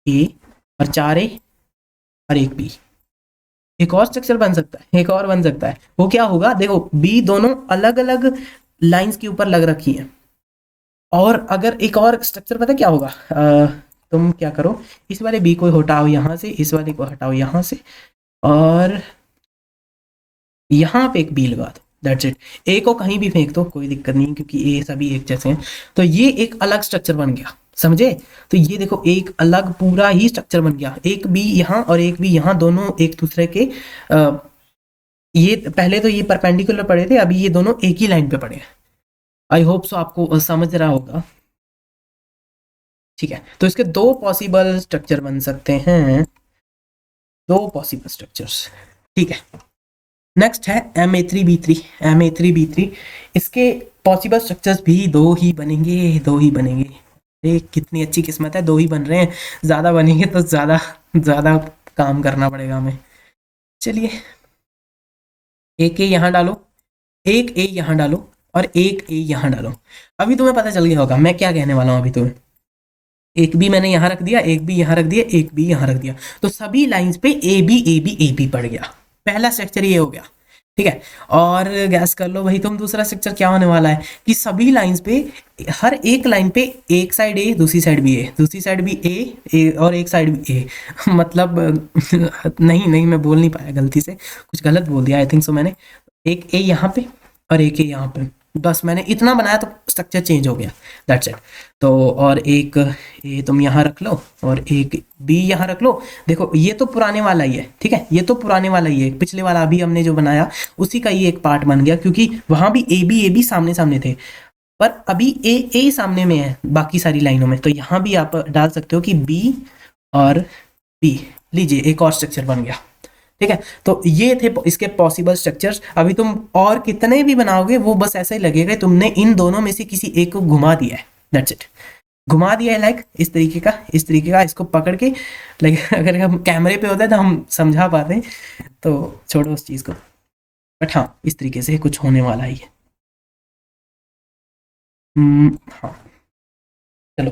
ए, और चार ए, और एक बी। एक और स्ट्रक्चर बन सकता है, एक और बन सकता है। वो क्या होगा, देखो बी दोनों अलग अलग लाइंस के ऊपर लग रखी है। और अगर एक और स्ट्रक्चर पता क्या होगा, तुम क्या करो, इस वाले बी को हटाओ यहाँ से, इस वाले को हटाओ यहाँ से, और यहाँ पे एक बी लगा दो, दैट्स इट। ए को कहीं भी फेंक दो, कोई दिक्कत नहीं, क्योंकि ए सभी एक जैसे हैं। तो ये एक अलग स्ट्रक्चर बन गया, समझे। तो ये देखो एक अलग पूरा ही स्ट्रक्चर बन गया, एक बी यहाँ और एक बी यहाँ, दोनों एक दूसरे के ये पहले तो ये परपेंडिकुलर पड़े थे, अभी ये दोनों एक ही लाइन पे पड़े हैं। आई होप सो आपको समझ रहा होगा, ठीक है। तो इसके दो पॉसिबल स्ट्रक्चर बन सकते हैं, दो पॉसिबल स्ट्रक्चर्स, ठीक है। नेक्स्ट है MA3B3। MA3B3 इसके पॉसिबल स्ट्रक्चर्स भी दो ही बनेंगे, दो ही बनेंगे। अरे कितनी अच्छी किस्मत है, दो ही बन रहे हैं, ज़्यादा बनेंगे तो ज़्यादा ज़्यादा काम करना पड़ेगा हमें। चलिए, एक ए यहाँ डालो, एक ए यहाँ डालो, और एक ए यहाँ डालो। अभी तुम्हें पता चल गया होगा मैं क्या कहने वाला हूँ अभी तुम्हें। एक बी मैंने यहाँ रख दिया, एक बी यहाँ रख दिया, एक बी यहाँ रख दिया, तो सभी लाइंस पे A B A B A B पड़ गया। पहला स्ट्रक्चर ये हो गया, ठीक है। और गैस कर लो भाई तुम, दूसरा स्ट्रक्चर क्या होने वाला है कि सभी लाइंस पे, हर एक लाइन पे एक साइड ए, दूसरी साइड भी ए, दूसरी साइड भी ए, और एक साइड भी ए। मतलब नहीं नहीं, मैं बोल नहीं पाया, गलती से कुछ गलत बोल दिया आई थिंक सो मैंने। एक ए यहाँ पे और एक ए यहाँ पे, बस मैंने इतना बनाया तो स्ट्रक्चर चेंज हो गया, दैट्स इट। तो और एक ए तुम यहाँ रख लो, और एक बी यहाँ रख लो। देखो ये तो पुराने वाला ही है, ठीक है, ये तो पुराने वाला ही है, पिछले वाला अभी हमने जो बनाया उसी का ये एक पार्ट बन गया, क्योंकि वहां भी ए बी सामने सामने थे, पर अभी ए सामने में है बाकी सारी लाइनों में। तो यहाँ भी आप डाल सकते हो कि बी और बी, लीजिए एक और स्ट्रक्चर बन गया, ठीक है। तो ये थे इसके पॉसिबल स्ट्रक्चर्स। अभी तुम और कितने भी बनाओगे वो बस ऐसा ही लगेगा तुमने इन दोनों में से किसी एक को घुमा दिया है, दैट्स इट। घुमा दिया है, लाइक इस तरीके का, इस तरीके का, इसको पकड़ के, लाइक अगर हम कैमरे पे होते तो हम समझा पाते, तो छोड़ो उस चीज़ को, बट हाँ इस तरीके से कुछ होने वाला ही है। हाँ चलो,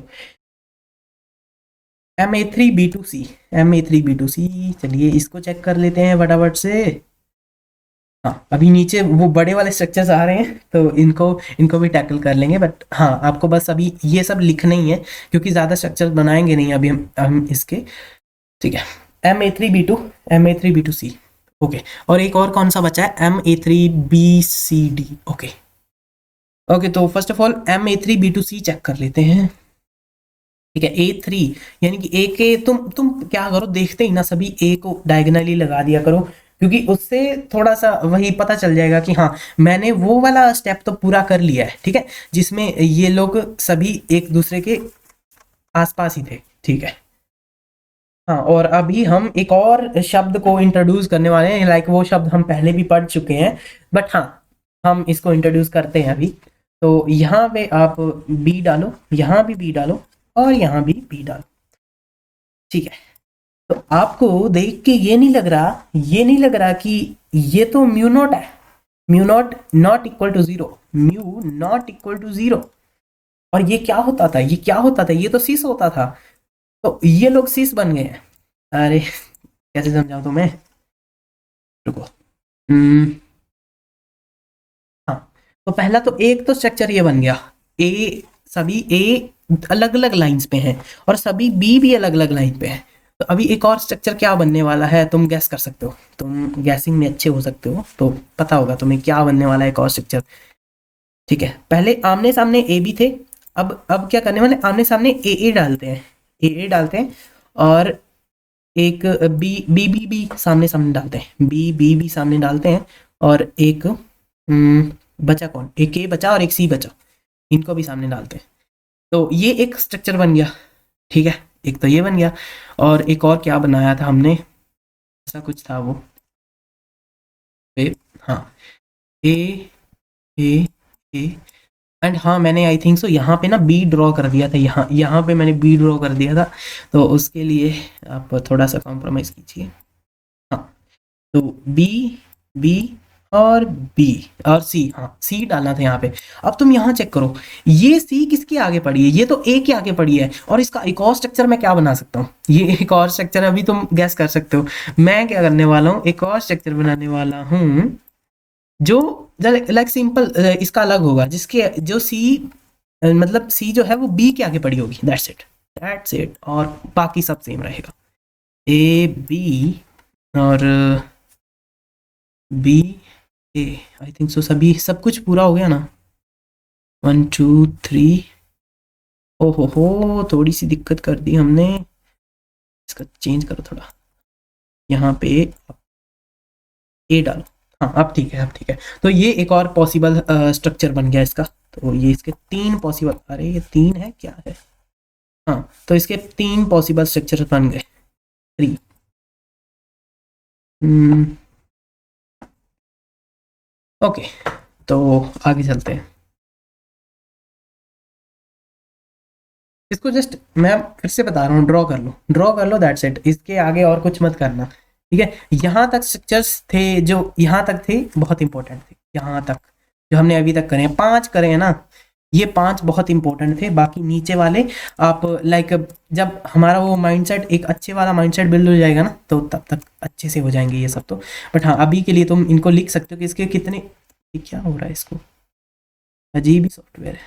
MA3B2C, MA3B2C, चलिए इसको चेक कर लेते हैं फटाफट से। हाँ अभी नीचे वो बड़े वाले स्ट्रक्चर्स आ रहे हैं, तो इनको इनको भी टैकल कर लेंगे, बट हाँ आपको बस अभी ये सब लिखना ही है, क्योंकि ज़्यादा स्ट्रक्चर्स बनाएंगे नहीं अभी हम इसके, ठीक है। MA3B2, MA3B2C, okay. और एक और कौन सा बचा है, MA3BCD, ओके। ओके तो first of all MA3B2C check कर लेते हैं, ठीक है। A3 यानी कि ए के तुम क्या करो, देखते ही ना सभी ए को डायगोनली लगा दिया करो, क्योंकि उससे थोड़ा सा वही पता चल जाएगा कि हाँ मैंने वो वाला स्टेप तो पूरा कर लिया है, ठीक है, जिसमें ये लोग सभी एक दूसरे के आसपास ही थे, ठीक है। हाँ, और अभी हम एक और शब्द को इंट्रोड्यूस करने वाले हैं, लाइक वो शब्द हम पहले भी पढ़ चुके हैं, बट हाँ, हम इसको इंट्रोड्यूस करते हैं अभी। तो यहाँ पे आप बी डालो, यहाँ भी बी डालो, और यहाँ भी बी डालो, ठीक है। तो आपको देख के ये नहीं लग रहा कि ये तो म्यू नॉट है, mu not not equal to zero, mu not equal to zero. और ये क्या होता था, ये क्या होता था, ये तो सीस होता था, तो ये लोग सीस बन गए हैं। अरे कैसे समझाऊं तुम्हें, रुको। हम्म, हाँ, तो पहला तो एक तो स्ट्रक्चर ये बन गया, ए, सभी ए अलग अलग लाइंस पे हैं और सभी बी भी अलग अलग लाइन पे हैं। तो अभी एक और स्ट्रक्चर क्या बनने वाला है, तुम गैस कर सकते हो, तुम गैसिंग में अच्छे हो सकते हो, तो पता होगा तुम्हें क्या बनने वाला है एक और स्ट्रक्चर, ठीक है। पहले आमने सामने ए बी थे, अब क्या करने वाले, आमने सामने ए डालते हैं, ए डालते हैं, और एक बी बी बी बी सामने सामने डालते हैं, बी बी बी सामने डालते हैं, और एक बचा कौन, एक ए बचा और एक सी बचा, इनको भी सामने डालते हैं। तो ये एक स्ट्रक्चर बन गया, ठीक है, एक तो ये बन गया। और एक और क्या बनाया था हमने, ऐसा कुछ था वो, हाँ, ए ए ए, एंड हाँ मैंने आई थिंक सो यहाँ पे ना बी ड्रॉ कर दिया था, यहाँ यहाँ पे मैंने बी ड्रॉ कर दिया था, तो उसके लिए आप थोड़ा सा कॉम्प्रोमाइज़ कीजिए। हाँ, तो बी बी और बी और सी, हाँ सी डालना था यहाँ पे। अब तुम यहाँ चेक करो, ये सी किसके आगे पड़ी है, ये तो ए के आगे पड़ी है, और इसका एक और स्ट्रक्चर मैं क्या बना सकता हूँ, ये एक और स्ट्रक्चर अभी तुम गैस कर सकते हो, मैं क्या करने वाला हूँ, एक और स्ट्रक्चर बनाने वाला हूँ जो लाइक सिंपल इसका अलग होगा, जिसके जो सी मतलब सी जो है वो बी के आगे पड़ी होगी, दैट्स इट, और बाकी सब सेम रहेगा, ए बी और B A, I think so सभी सब कुछ पूरा हो गया ना, 1 2 3, हो थोड़ी सी दिक्कत कर दी हमने, इसका चेंज करो थोड़ा, यहाँ पे ए डालो, हाँ अब ठीक है, अब ठीक है। तो ये एक और पॉसिबल स्ट्रक्चर बन गया इसका, तो ये इसके 3 पॉसिबल, अरे ये 3 है क्या है, हाँ, तो इसके 3 पॉसिबल स्ट्रक्चर बन गए, 3। ओके, तो आगे चलते हैं, इसको जस्ट मैं फिर से बता रहा हूँ, ड्रॉ कर लो, दैट्स इट, इसके आगे और कुछ मत करना, ठीक है। यहाँ तक स्ट्रक्चर्स थे, जो यहाँ तक थे बहुत इंपॉर्टेंट थे, यहाँ तक जो हमने अभी तक करे हैं, 5 करे हैं ना, ये 5 बहुत इंपॉर्टेंट थे, बाकी नीचे वाले आप लाइक जब हमारा वो माइंडसेट एक अच्छे वाला माइंडसेट बिल्ड हो जाएगा ना, तो तब तक अच्छे से हो जाएंगे ये सब तो। बट हाँ, अभी के लिए तुम इनको लिख सकते हो कि इसके कितने, ये क्या हो रहा है, इसको अजीब ही सॉफ्टवेयर है,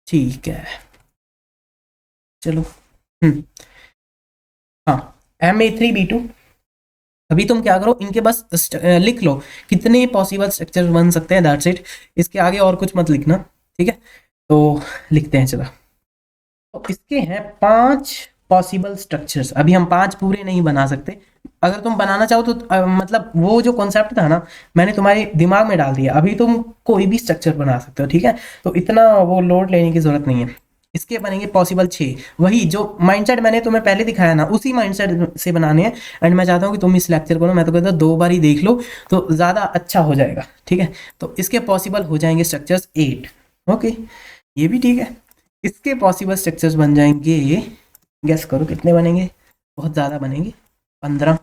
ठीक है, चलो। हाँ, MA3B2, अभी तुम क्या करो, इनके बस लिख लो कितने पॉसिबल स्ट्रक्चर बन सकते हैं, दैट्स इट, इसके आगे और कुछ मत लिखना, ठीक है। तो लिखते हैं, चलो। तो इसके हैं 5 पॉसिबल स्ट्रक्चर्स, अभी हम 5 पूरे नहीं बना सकते, अगर तुम बनाना चाहो तो मतलब वो जो कॉन्सेप्ट था ना, मैंने तुम्हारे दिमाग में डाल दिया, अभी तुम कोई भी स्ट्रक्चर बना सकते हो, ठीक है। तो इतना वो लोड लेने की जरूरत नहीं है, इसके बनेंगे पॉसिबल 6, वही जो माइंडसेट मैंने तुम्हें पहले दिखाया ना, उसी माइंडसेट से बनाने हैं। एंड मैं चाहता हूँ कि तुम इस लेक्चर को ना, मैं तो कहता हूँ 2 बार ही देख लो तो ज़्यादा अच्छा हो जाएगा, ठीक है। तो इसके पॉसिबल हो जाएंगे स्ट्रक्चर्स 8, ओके, ये भी ठीक है। इसके पॉसिबल स्ट्रक्चर्स बन जाएंगे, गेस करो कितने बनेंगे, बहुत ज़्यादा बनेंगे, 15।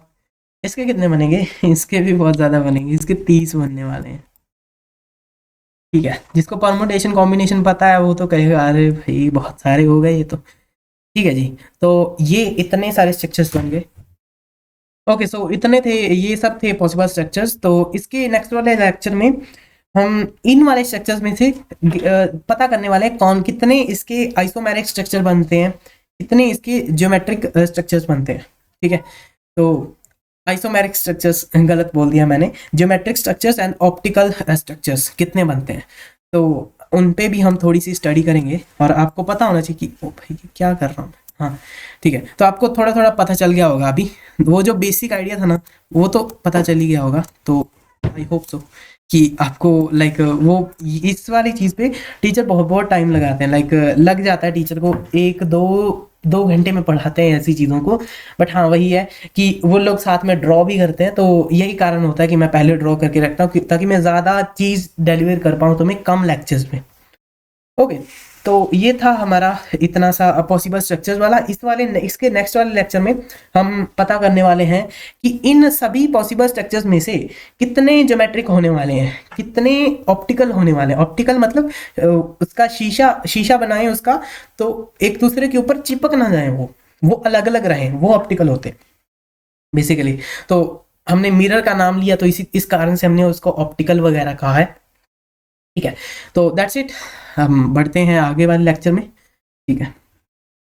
इसके कितने बनेंगे, इसके भी बहुत ज़्यादा बनेंगे, इसके 30 बनने वाले हैं, ठीक है। जिसको परमुटेशन कॉम्बिनेशन पता है वो तो कहेगा अरे भाई बहुत सारे हो गए ये तो, ठीक है जी। तो ये इतने सारे स्ट्रक्चर्स बन गए, ओके, सो इतने थे, ये सब थे पॉसिबल स्ट्रक्चर्स। तो इसके नेक्स्ट वाले लेक्चर में हम इन वाले स्ट्रक्चर्स में से पता करने वाले हैं कौन कितने इसके आइसोमेरिक स्ट्रक्चर बनते हैं, कितने इसके ज्योमेट्रिक स्ट्रक्चर्स बनते हैं, ठीक है। तो आइसोमेरिक स्ट्रक्चर्स गलत बोल दिया मैंने, geometric structures and optical structures कितने बनते हैं, तो उन पे भी हम थोड़ी सी स्टडी करेंगे, और आपको पता होना चाहिए कि ओ भाई क्या कर रहा हूँ, हाँ ठीक है। तो आपको थोड़ा थोड़ा पता चल गया होगा, अभी वो जो बेसिक आइडिया था ना वो तो पता चल ही गया होगा, तो आई होप सो कि आपको लाइक वो इस वाली चीज़ पे टीचर बहुत बहुत टाइम लगाते हैं, लाइक लग जाता है टीचर को 1 2 2 घंटे में पढ़ाते हैं ऐसी चीज़ों को। बट हाँ वही है कि वो लोग साथ में ड्रॉ भी करते हैं, तो यही कारण होता है कि मैं पहले ड्रॉ करके रखता हूँ ताकि मैं ज़्यादा चीज़ डिलीवर कर पाऊँ तुम्हें कम लेक्चर्स में। ओके, तो ये था हमारा इतना सा पॉसिबल स्ट्रक्चर्स वाला। इसके नेक्स्ट वाले लेक्चर में हम पता करने वाले हैं कि इन सभी पॉसिबल स्ट्रक्चर्स में से कितने ज्योमेट्रिक होने वाले हैं, कितने ऑप्टिकल होने वाले हैं। ऑप्टिकल मतलब उसका शीशा शीशा बनाए उसका, तो एक दूसरे के ऊपर चिपक ना जाए, वो अलग अलग रहें, वो ऑप्टिकल होते बेसिकली। तो हमने मिरर का नाम लिया तो इस कारण से हमने उसको ऑप्टिकल वगैरह कहा है। ठीक है, तो दैट्स इट, हम बढ़ते हैं आगे वाले लेक्चर में। ठीक है।